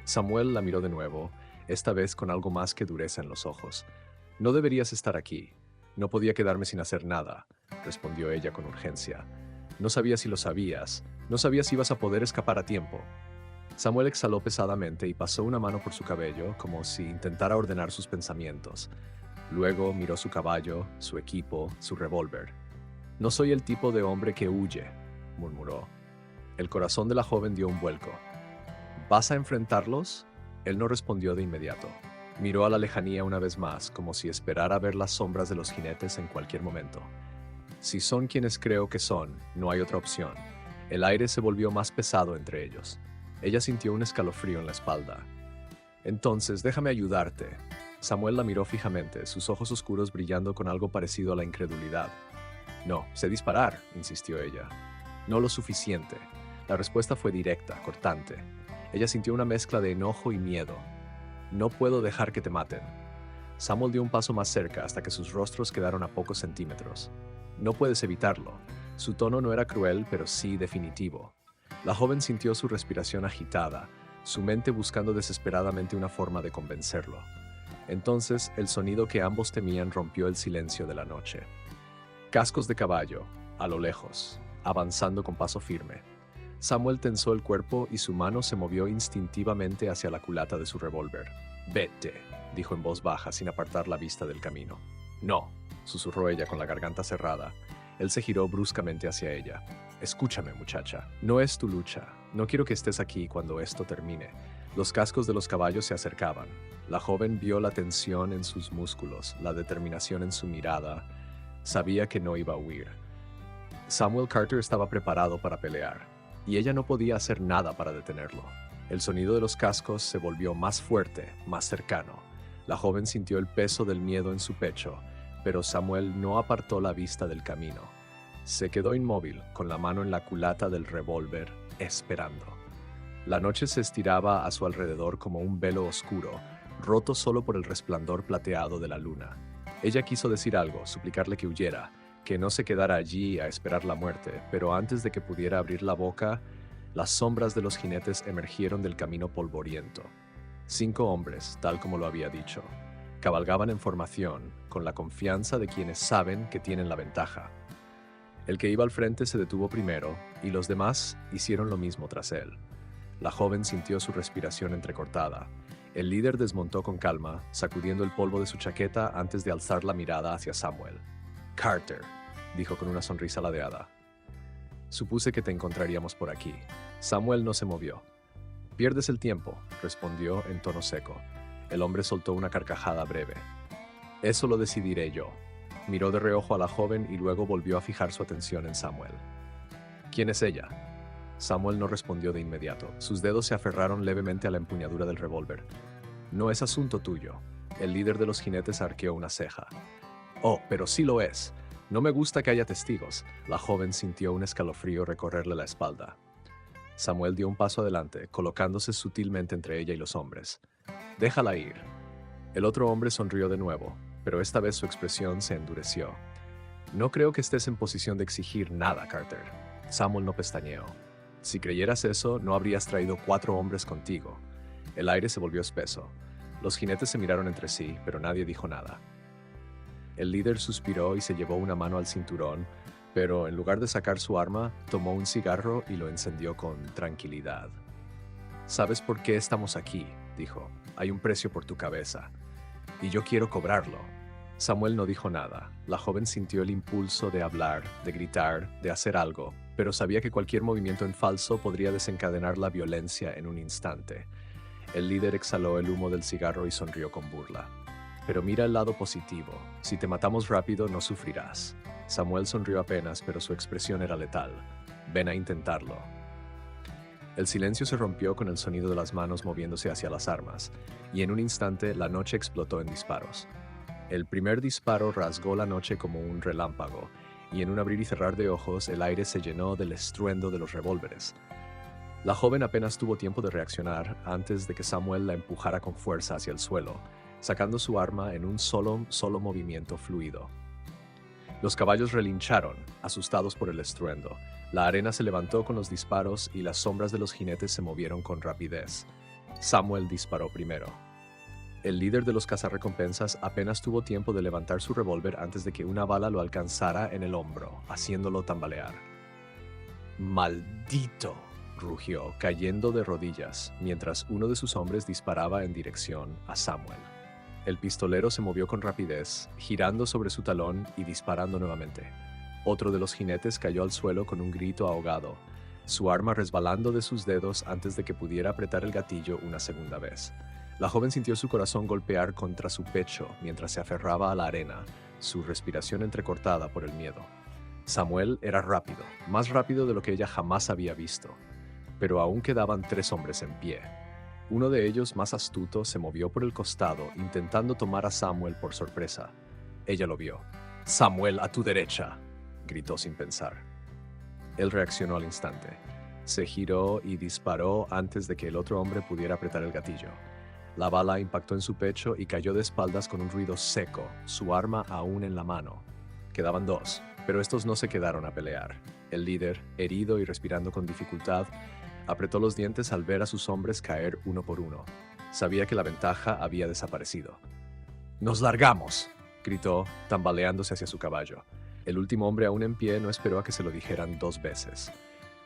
Samuel la miró de nuevo, esta vez con algo más que dureza en los ojos. No deberías estar aquí. No podía quedarme sin hacer nada, respondió ella con urgencia. No sabía si lo sabías. No sabía si ibas a poder escapar a tiempo. Samuel exhaló pesadamente y pasó una mano por su cabello, como si intentara ordenar sus pensamientos. Luego miró su caballo, su equipo, su revólver. No soy el tipo de hombre que huye, murmuró. El corazón de la joven dio un vuelco. ¿Vas a enfrentarlos? Él no respondió de inmediato. Miró a la lejanía una vez más, como si esperara ver las sombras de los jinetes en cualquier momento. Si son quienes creo que son, no hay otra opción. El aire se volvió más pesado entre ellos. Ella sintió un escalofrío en la espalda. Entonces, déjame ayudarte. Samuel la miró fijamente, sus ojos oscuros brillando con algo parecido a la incredulidad. No, sé disparar, insistió ella. No lo suficiente. La respuesta fue directa, cortante. Ella sintió una mezcla de enojo y miedo. No puedo dejar que te maten. Samuel dio un paso más cerca hasta que sus rostros quedaron a pocos centímetros. No puedes evitarlo. Su tono no era cruel, pero sí definitivo. La joven sintió su respiración agitada, su mente buscando desesperadamente una forma de convencerlo. Entonces, el sonido que ambos temían rompió el silencio de la noche. Cascos de caballo, a lo lejos, avanzando con paso firme. Samuel tensó el cuerpo y su mano se movió instintivamente hacia la culata de su revólver. «Vete», dijo en voz baja sin apartar la vista del camino. «No», susurró ella con la garganta cerrada. Él se giró bruscamente hacia ella. «Escúchame, muchacha. No es tu lucha. No quiero que estés aquí cuando esto termine». Los cascos de los caballos se acercaban. La joven vio la tensión en sus músculos, la determinación en su mirada. Sabía que no iba a huir. Samuel Carter estaba preparado para pelear, y ella no podía hacer nada para detenerlo. El sonido de los cascos se volvió más fuerte, más cercano. La joven sintió el peso del miedo en su pecho, pero Samuel no apartó la vista del camino. Se quedó inmóvil, con la mano en la culata del revólver, esperando. La noche se estiraba a su alrededor como un velo oscuro, roto solo por el resplandor plateado de la luna. Ella quiso decir algo, suplicarle que huyera, que no se quedara allí a esperar la muerte, pero antes de que pudiera abrir la boca, las sombras de los jinetes emergieron del camino polvoriento. 5 hombres, tal como lo había dicho. Cabalgaban en formación, con la confianza de quienes saben que tienen la ventaja. El que iba al frente se detuvo primero, y los demás hicieron lo mismo tras él. La joven sintió su respiración entrecortada. El líder desmontó con calma, sacudiendo el polvo de su chaqueta antes de alzar la mirada hacia Samuel. «Carter», dijo con una sonrisa ladeada. «Supuse que te encontraríamos por aquí». Samuel no se movió. «Pierdes el tiempo», respondió en tono seco. El hombre soltó una carcajada breve. «Eso lo decidiré yo». Miró de reojo a la joven y luego volvió a fijar su atención en Samuel. «¿Quién es ella?». Samuel no respondió de inmediato. Sus dedos se aferraron levemente a la empuñadura del revólver. «No es asunto tuyo». El líder de los jinetes arqueó una ceja. «Oh, pero sí lo es. No me gusta que haya testigos». La joven sintió un escalofrío recorrerle la espalda. Samuel dio un paso adelante, colocándose sutilmente entre ella y los hombres. «Déjala ir». El otro hombre sonrió de nuevo, pero esta vez su expresión se endureció. «No creo que estés en posición de exigir nada, Carter». Samuel no pestañeó. «Si creyeras eso, no habrías traído 4 hombres contigo». El aire se volvió espeso. Los jinetes se miraron entre sí, pero nadie dijo nada. El líder suspiró y se llevó una mano al cinturón, pero en lugar de sacar su arma, tomó un cigarro y lo encendió con tranquilidad. «¿Sabes por qué estamos aquí?», dijo. «Hay un precio por tu cabeza, y yo quiero cobrarlo». Samuel no dijo nada. La joven sintió el impulso de hablar, de gritar, de hacer algo, pero sabía que cualquier movimiento en falso podría desencadenar la violencia en un instante. El líder exhaló el humo del cigarro y sonrió con burla. «Pero mira el lado positivo. Si te matamos rápido, no sufrirás». Samuel sonrió apenas, pero su expresión era letal. «Ven a intentarlo». El silencio se rompió con el sonido de las manos moviéndose hacia las armas, y en un instante la noche explotó en disparos. El primer disparo rasgó la noche como un relámpago, y en un abrir y cerrar de ojos el aire se llenó del estruendo de los revólveres. La joven apenas tuvo tiempo de reaccionar antes de que Samuel la empujara con fuerza hacia el suelo, sacando su arma en un solo movimiento fluido. Los caballos relincharon, asustados por el estruendo. La arena se levantó con los disparos y las sombras de los jinetes se movieron con rapidez. Samuel disparó primero. El líder de los cazarrecompensas apenas tuvo tiempo de levantar su revólver antes de que una bala lo alcanzara en el hombro, haciéndolo tambalear. «¡Maldito!», rugió, cayendo de rodillas, mientras uno de sus hombres disparaba en dirección a Samuel. El pistolero se movió con rapidez, girando sobre su talón y disparando nuevamente. Otro de los jinetes cayó al suelo con un grito ahogado, su arma resbalando de sus dedos antes de que pudiera apretar el gatillo una segunda vez. La joven sintió su corazón golpear contra su pecho mientras se aferraba a la arena, su respiración entrecortada por el miedo. Samuel era rápido, más rápido de lo que ella jamás había visto, pero aún quedaban 3 hombres en pie. Uno de ellos, más astuto, se movió por el costado, intentando tomar a Samuel por sorpresa. Ella lo vio. «¡Samuel, a tu derecha!», gritó sin pensar. Él reaccionó al instante. Se giró y disparó antes de que el otro hombre pudiera apretar el gatillo. La bala impactó en su pecho y cayó de espaldas con un ruido seco, su arma aún en la mano. Quedaban 2, pero estos no se quedaron a pelear. El líder, herido y respirando con dificultad, apretó los dientes al ver a sus hombres caer uno por uno. Sabía que la ventaja había desaparecido. «¡Nos largamos!», gritó, tambaleándose hacia su caballo. El último hombre aún en pie no esperó a que se lo dijeran 2 veces.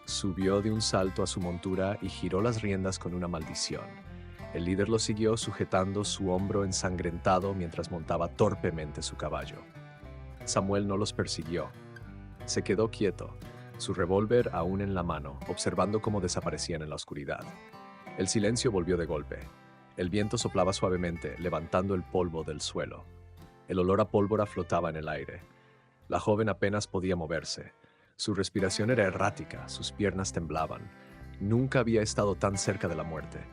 Subió de un salto a su montura y giró las riendas con una maldición. El líder lo siguió sujetando su hombro ensangrentado mientras montaba torpemente su caballo. Samuel no los persiguió. Se quedó quieto, su revólver aún en la mano, observando cómo desaparecían en la oscuridad. El silencio volvió de golpe. El viento soplaba suavemente, levantando el polvo del suelo. El olor a pólvora flotaba en el aire. La joven apenas podía moverse. Su respiración era errática, sus piernas temblaban. Nunca había estado tan cerca de la muerte.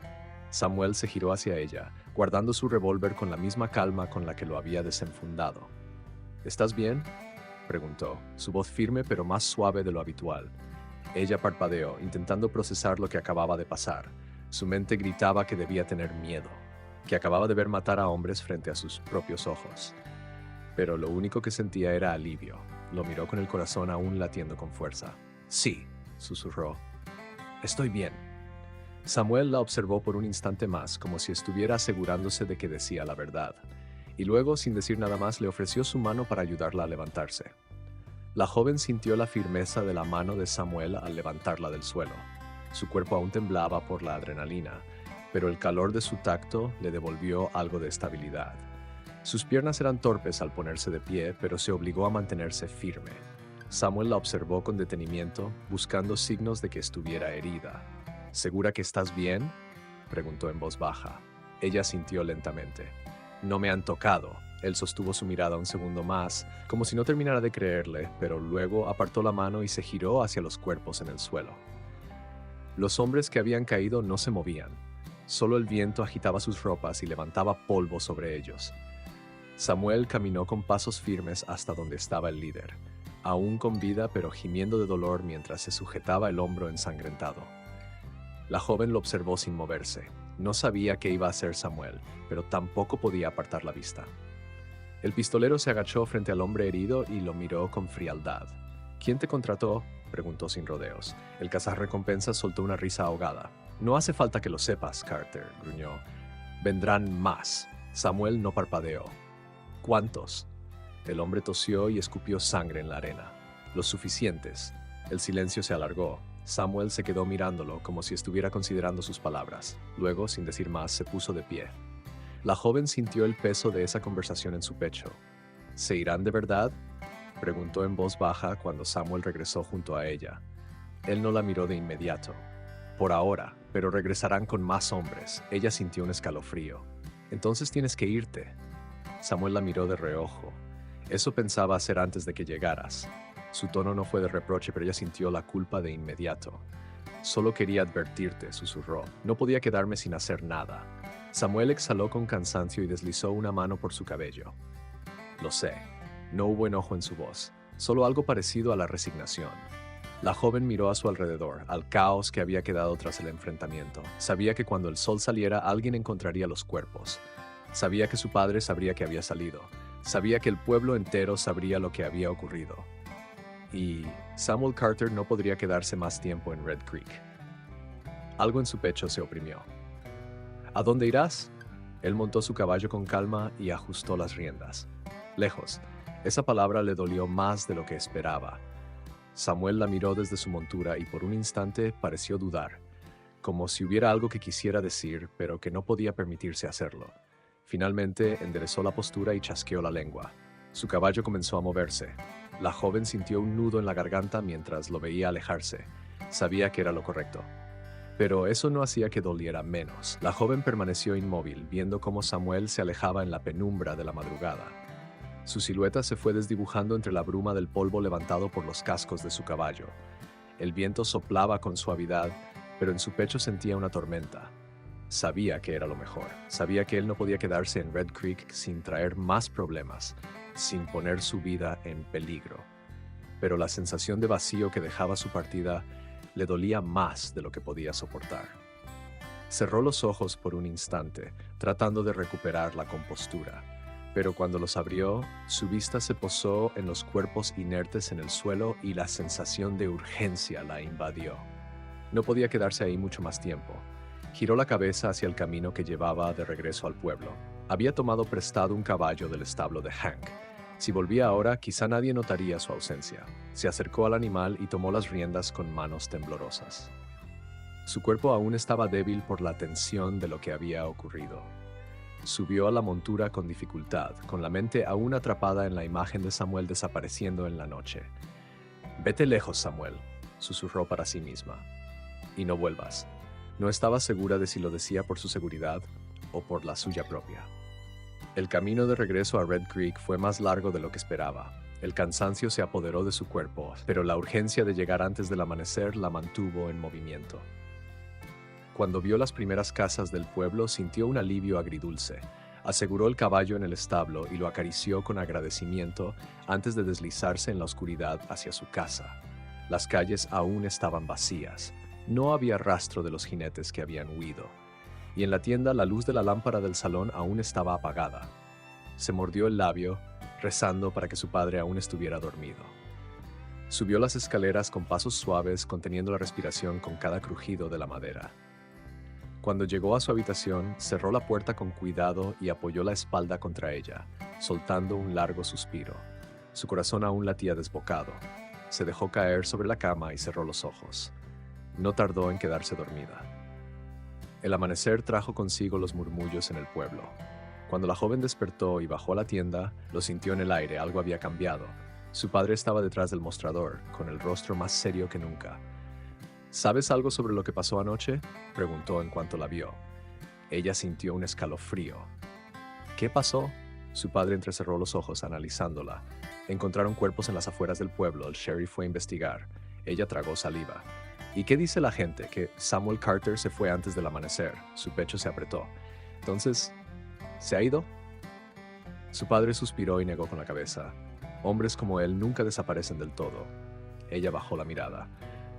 Samuel se giró hacia ella, guardando su revólver con la misma calma con la que lo había desenfundado. «¿Estás bien?», preguntó, su voz firme pero más suave de lo habitual. Ella parpadeó, intentando procesar lo que acababa de pasar. Su mente gritaba que debía tener miedo, que acababa de ver matar a hombres frente a sus propios ojos. Pero lo único que sentía era alivio. Lo miró con el corazón aún latiendo con fuerza. «Sí», susurró. «Estoy bien». Samuel la observó por un instante más, como si estuviera asegurándose de que decía la verdad, y luego, sin decir nada más, le ofreció su mano para ayudarla a levantarse. La joven sintió la firmeza de la mano de Samuel al levantarla del suelo. Su cuerpo aún temblaba por la adrenalina, pero el calor de su tacto le devolvió algo de estabilidad. Sus piernas eran torpes al ponerse de pie, pero se obligó a mantenerse firme. Samuel la observó con detenimiento, buscando signos de que estuviera herida. «¿Segura que estás bien?», preguntó en voz baja. Ella asintió lentamente. «No me han tocado». Él sostuvo su mirada un segundo más, como si no terminara de creerle, pero luego apartó la mano y se giró hacia los cuerpos en el suelo. Los hombres que habían caído no se movían. Solo el viento agitaba sus ropas y levantaba polvo sobre ellos. Samuel caminó con pasos firmes hasta donde estaba el líder, aún con vida pero gimiendo de dolor mientras se sujetaba el hombro ensangrentado. La joven lo observó sin moverse. No sabía qué iba a hacer Samuel, pero tampoco podía apartar la vista. El pistolero se agachó frente al hombre herido y lo miró con frialdad. «¿Quién te contrató?», preguntó sin rodeos. El cazarrecompensas soltó una risa ahogada. «No hace falta que lo sepas, Carter», gruñó. «Vendrán más». Samuel no parpadeó. «¿Cuántos?». El hombre tosió y escupió sangre en la arena. Los suficientes. El silencio se alargó. Samuel se quedó mirándolo como si estuviera considerando sus palabras. Luego, sin decir más, se puso de pie. La joven sintió el peso de esa conversación en su pecho. ¿Se irán de verdad?, preguntó en voz baja cuando Samuel regresó junto a ella. Él no la miró de inmediato. Por ahora, pero regresarán con más hombres. Ella sintió un escalofrío. Entonces tienes que irte. Samuel la miró de reojo. Eso pensaba hacer antes de que llegaras. Su tono no fue de reproche, pero ella sintió la culpa de inmediato. Solo quería advertirte, susurró. No podía quedarme sin hacer nada. Samuel exhaló con cansancio y deslizó una mano por su cabello. Lo sé. No hubo enojo en su voz, solo algo parecido a la resignación. La joven miró a su alrededor, al caos que había quedado tras el enfrentamiento. Sabía que cuando el sol saliera alguien encontraría los cuerpos. Sabía que su padre sabría que había salido. Sabía que el pueblo entero sabría lo que había ocurrido. Y Samuel Carter no podría quedarse más tiempo en Red Creek. Algo en su pecho se oprimió. ¿A dónde irás? Él montó su caballo con calma y ajustó las riendas. Lejos. Esa palabra le dolió más de lo que esperaba. Samuel la miró desde su montura y por un instante pareció dudar, como si hubiera algo que quisiera decir, pero que no podía permitirse hacerlo. Finalmente enderezó la postura y chasqueó la lengua. Su caballo comenzó a moverse. La joven sintió un nudo en la garganta mientras lo veía alejarse. Sabía que era lo correcto. Pero eso no hacía que doliera menos. La joven permaneció inmóvil, viendo cómo Samuel se alejaba en la penumbra de la madrugada. Su silueta se fue desdibujando entre la bruma del polvo levantado por los cascos de su caballo. El viento soplaba con suavidad, pero en su pecho sentía una tormenta. Sabía que era lo mejor. Sabía que él no podía quedarse en Red Creek sin traer más problemas, sin poner su vida en peligro. Pero la sensación de vacío que dejaba su partida le dolía más de lo que podía soportar. Cerró los ojos por un instante, tratando de recuperar la compostura. Pero cuando los abrió, su vista se posó en los cuerpos inertes en el suelo y la sensación de urgencia la invadió. No podía quedarse ahí mucho más tiempo. Giró la cabeza hacia el camino que llevaba de regreso al pueblo. Había tomado prestado un caballo del establo de Hank. Si volvía ahora, quizá nadie notaría su ausencia. Se acercó al animal y tomó las riendas con manos temblorosas. Su cuerpo aún estaba débil por la tensión de lo que había ocurrido. Subió a la montura con dificultad, con la mente aún atrapada en la imagen de Samuel desapareciendo en la noche. «Vete lejos, Samuel», susurró para sí misma. «Y no vuelvas». No estaba segura de si lo decía por su seguridad o por la suya propia. El camino de regreso a Red Creek fue más largo de lo que esperaba. El cansancio se apoderó de su cuerpo, pero la urgencia de llegar antes del amanecer la mantuvo en movimiento. Cuando vio las primeras casas del pueblo, sintió un alivio agridulce. Aseguró el caballo en el establo y lo acarició con agradecimiento antes de deslizarse en la oscuridad hacia su casa. Las calles aún estaban vacías. No había rastro de los jinetes que habían huido. Y en la tienda la luz de la lámpara del salón aún estaba apagada. Se mordió el labio, rezando para que su padre aún estuviera dormido. Subió las escaleras con pasos suaves, conteniendo la respiración con cada crujido de la madera. Cuando llegó a su habitación, cerró la puerta con cuidado y apoyó la espalda contra ella, soltando un largo suspiro. Su corazón aún latía desbocado. Se dejó caer sobre la cama y cerró los ojos. No tardó en quedarse dormida. El amanecer trajo consigo los murmullos en el pueblo. Cuando la joven despertó y bajó a la tienda, lo sintió en el aire, algo había cambiado. Su padre estaba detrás del mostrador, con el rostro más serio que nunca. ¿Sabes algo sobre lo que pasó anoche?, preguntó en cuanto la vio. Ella sintió un escalofrío. ¿Qué pasó? Su padre entrecerró los ojos analizándola. Encontraron cuerpos en las afueras del pueblo. El sheriff fue a investigar. Ella tragó saliva. ¿Y qué dice la gente? Que Samuel Carter se fue antes del amanecer. Su pecho se apretó. Entonces, ¿se ha ido? Su padre suspiró y negó con la cabeza. Hombres como él nunca desaparecen del todo. Ella bajó la mirada.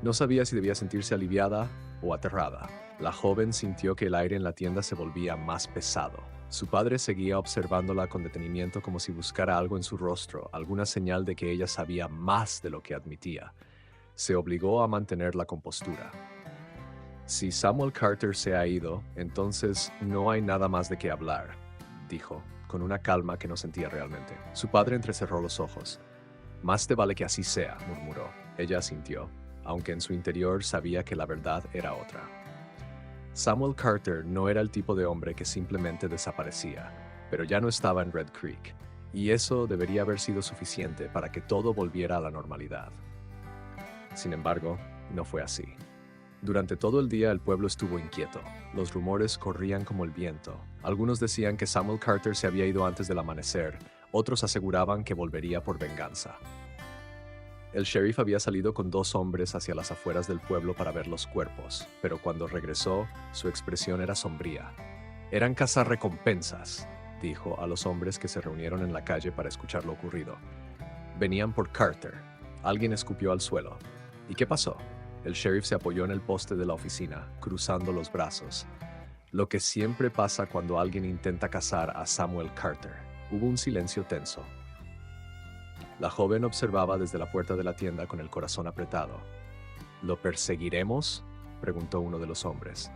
No sabía si debía sentirse aliviada o aterrada. La joven sintió que el aire en la tienda se volvía más pesado. Su padre seguía observándola con detenimiento como si buscara algo en su rostro, alguna señal de que ella sabía más de lo que admitía. Se obligó a mantener la compostura. Si Samuel Carter se ha ido, entonces no hay nada más de qué hablar, dijo, con una calma que no sentía realmente. Su padre entrecerró los ojos. Más te vale que así sea, murmuró. Ella asintió, aunque en su interior sabía que la verdad era otra. Samuel Carter no era el tipo de hombre que simplemente desaparecía, pero ya no estaba en Red Creek, y eso debería haber sido suficiente para que todo volviera a la normalidad. Sin embargo, no fue así. Durante todo el día el pueblo estuvo inquieto. Los rumores corrían como el viento. Algunos decían que Samuel Carter se había ido antes del amanecer, otros aseguraban que volvería por venganza. El sheriff había salido con 2 hombres hacia las afueras del pueblo para ver los cuerpos, pero cuando regresó, su expresión era sombría. Eran cazarrecompensas, dijo a los hombres que se reunieron en la calle para escuchar lo ocurrido. Venían por Carter. Alguien escupió al suelo. ¿Y qué pasó? El sheriff se apoyó en el poste de la oficina, cruzando los brazos. Lo que siempre pasa cuando alguien intenta cazar a Samuel Carter. Hubo un silencio tenso. La joven observaba desde la puerta de la tienda con el corazón apretado. ¿Lo perseguiremos?, preguntó uno de los hombres.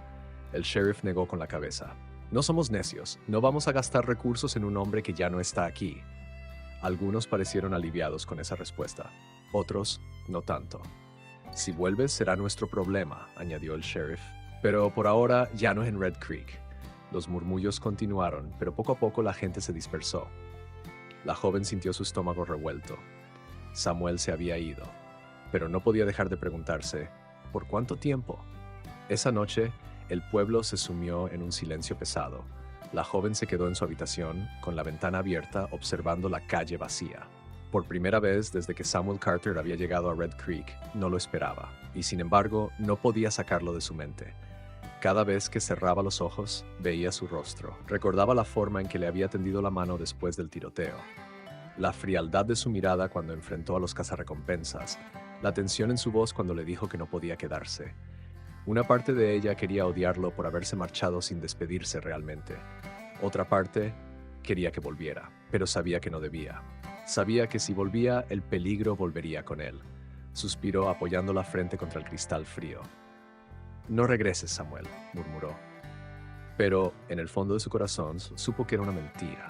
El sheriff negó con la cabeza. No somos necios, no vamos a gastar recursos en un hombre que ya no está aquí. Algunos parecieron aliviados con esa respuesta, otros no tanto. Si vuelves será nuestro problema, añadió el sheriff. Pero por ahora ya no es en Red Creek. Los murmullos continuaron, pero poco a poco la gente se dispersó. La joven sintió su estómago revuelto. Samuel se había ido, pero no podía dejar de preguntarse, ¿por cuánto tiempo? Esa noche, el pueblo se sumió en un silencio pesado. La joven se quedó en su habitación, con la ventana abierta, observando la calle vacía. Por primera vez desde que Samuel Carter había llegado a Red Creek, no lo esperaba, y sin embargo, no podía sacarlo de su mente. Cada vez que cerraba los ojos, veía su rostro. Recordaba la forma en que le había tendido la mano después del tiroteo. La frialdad de su mirada cuando enfrentó a los cazarrecompensas. La tensión en su voz cuando le dijo que no podía quedarse. Una parte de ella quería odiarlo por haberse marchado sin despedirse realmente. Otra parte quería que volviera, pero sabía que no debía. Sabía que si volvía, el peligro volvería con él. Suspiró apoyando la frente contra el cristal frío. No regreses, Samuel, murmuró. Pero, en el fondo de su corazón, supo que era una mentira.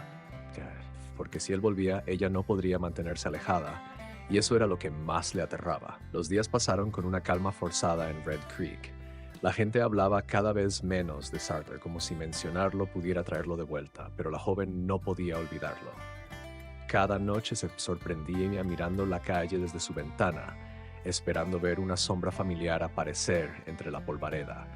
Porque si él volvía, ella no podría mantenerse alejada, y eso era lo que más le aterraba. Los días pasaron con una calma forzada en Red Creek. La gente hablaba cada vez menos de Sarter, como si mencionarlo pudiera traerlo de vuelta, pero la joven no podía olvidarlo. Cada noche se sorprendía mirando la calle desde su ventana, esperando ver una sombra familiar aparecer entre la polvareda.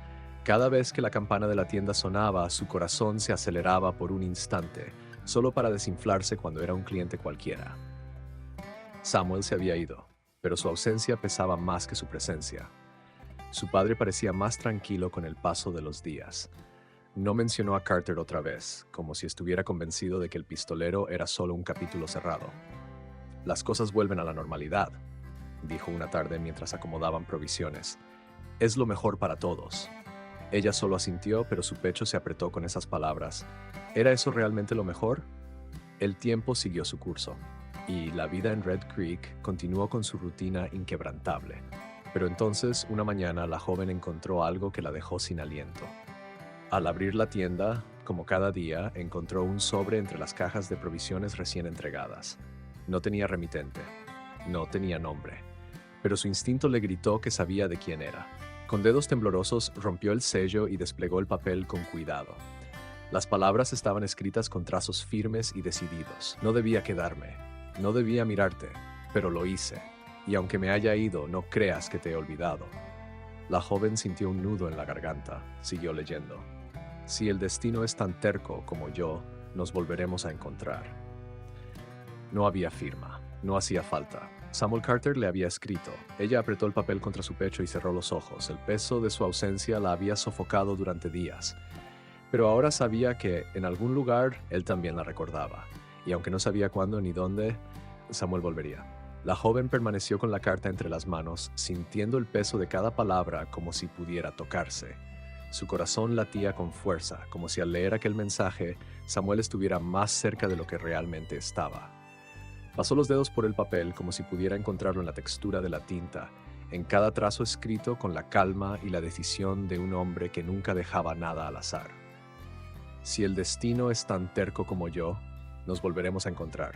Cada vez que la campana de la tienda sonaba, su corazón se aceleraba por un instante, solo para desinflarse cuando era un cliente cualquiera. Samuel se había ido, pero su ausencia pesaba más que su presencia. Su padre parecía más tranquilo con el paso de los días. No mencionó a Carter otra vez, como si estuviera convencido de que el pistolero era solo un capítulo cerrado. Las cosas vuelven a la normalidad, dijo una tarde mientras acomodaban provisiones. Es lo mejor para todos. Ella solo asintió, pero su pecho se apretó con esas palabras. ¿Era eso realmente lo mejor? El tiempo siguió su curso, y la vida en Red Creek continuó con su rutina inquebrantable. Pero entonces, una mañana, la joven encontró algo que la dejó sin aliento. Al abrir la tienda, como cada día, encontró un sobre entre las cajas de provisiones recién entregadas. No tenía remitente, no tenía nombre, pero su instinto le gritó que sabía de quién era. Con dedos temblorosos rompió el sello y desplegó el papel con cuidado. Las palabras estaban escritas con trazos firmes y decididos. No debía quedarme, no debía mirarte, pero lo hice. Y aunque me haya ido, no creas que te he olvidado. La joven sintió un nudo en la garganta. Siguió leyendo. Si el destino es tan terco como yo, nos volveremos a encontrar. No había firma. No hacía falta. Samuel Carter le había escrito. Ella apretó el papel contra su pecho y cerró los ojos. El peso de su ausencia la había sofocado durante días. Pero ahora sabía que, en algún lugar, él también la recordaba. Y aunque no sabía cuándo ni dónde, Samuel volvería. La joven permaneció con la carta entre las manos, sintiendo el peso de cada palabra como si pudiera tocarse. Su corazón latía con fuerza, como si al leer aquel mensaje, Samuel estuviera más cerca de lo que realmente estaba. Pasó los dedos por el papel como si pudiera encontrarlo en la textura de la tinta, en cada trazo escrito con la calma y la decisión de un hombre que nunca dejaba nada al azar. Si el destino es tan terco como yo, nos volveremos a encontrar.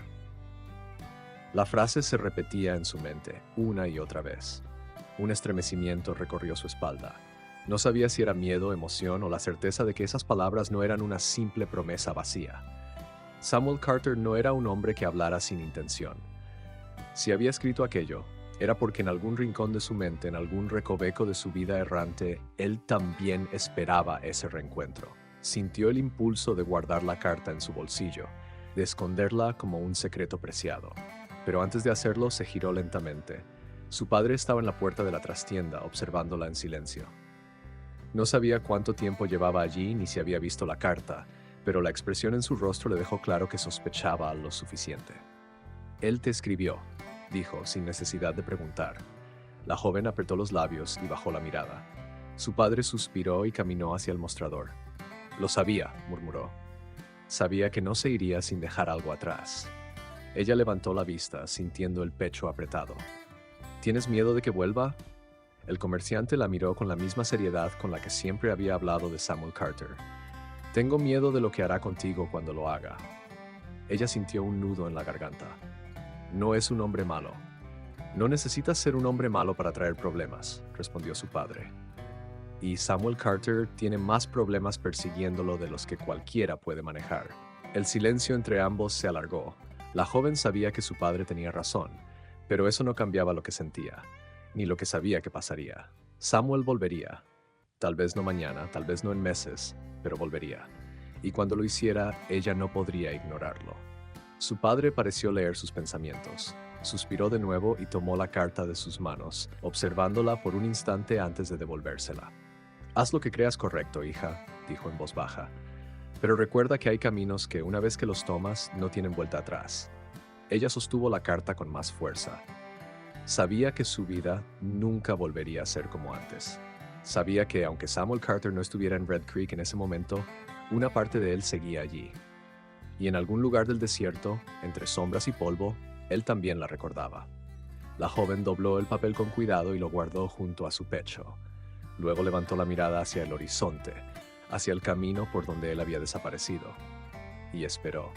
La frase se repetía en su mente, una y otra vez. Un estremecimiento recorrió su espalda. No sabía si era miedo, emoción o la certeza de que esas palabras no eran una simple promesa vacía. Samuel Carter no era un hombre que hablara sin intención. Si había escrito aquello, era porque en algún rincón de su mente, en algún recoveco de su vida errante, él también esperaba ese reencuentro. Sintió el impulso de guardar la carta en su bolsillo, de esconderla como un secreto preciado. Pero antes de hacerlo, se giró lentamente. Su padre estaba en la puerta de la trastienda, observándola en silencio. No sabía cuánto tiempo llevaba allí ni si había visto la carta, pero la expresión en su rostro le dejó claro que sospechaba lo suficiente. «Él te escribió», dijo, sin necesidad de preguntar. La joven apretó los labios y bajó la mirada. Su padre suspiró y caminó hacia el mostrador. «Lo sabía», murmuró. Sabía que no se iría sin dejar algo atrás. Ella levantó la vista, sintiendo el pecho apretado. «¿Tienes miedo de que vuelva?» El comerciante la miró con la misma seriedad con la que siempre había hablado de Samuel Carter. «Tengo miedo de lo que hará contigo cuando lo haga». Ella sintió un nudo en la garganta. «No es un hombre malo». «No necesitas ser un hombre malo para traer problemas», respondió su padre. «Y Samuel Carter tiene más problemas persiguiéndolo de los que cualquiera puede manejar». El silencio entre ambos se alargó. La joven sabía que su padre tenía razón, pero eso no cambiaba lo que sentía, ni lo que sabía que pasaría. Samuel volvería. Tal vez no mañana, tal vez no en meses, pero volvería. Y cuando lo hiciera, ella no podría ignorarlo. Su padre pareció leer sus pensamientos. Suspiró de nuevo y tomó la carta de sus manos, observándola por un instante antes de devolvérsela. «Haz lo que creas correcto, hija», dijo en voz baja. «Pero recuerda que hay caminos que, una vez que los tomas, no tienen vuelta atrás». Ella sostuvo la carta con más fuerza. Sabía que su vida nunca volvería a ser como antes. Sabía que, aunque Samuel Carter no estuviera en Red Creek en ese momento, una parte de él seguía allí. Y en algún lugar del desierto, entre sombras y polvo, él también la recordaba. La joven dobló el papel con cuidado y lo guardó junto a su pecho. Luego levantó la mirada hacia el horizonte, hacia el camino por donde él había desaparecido, y esperó.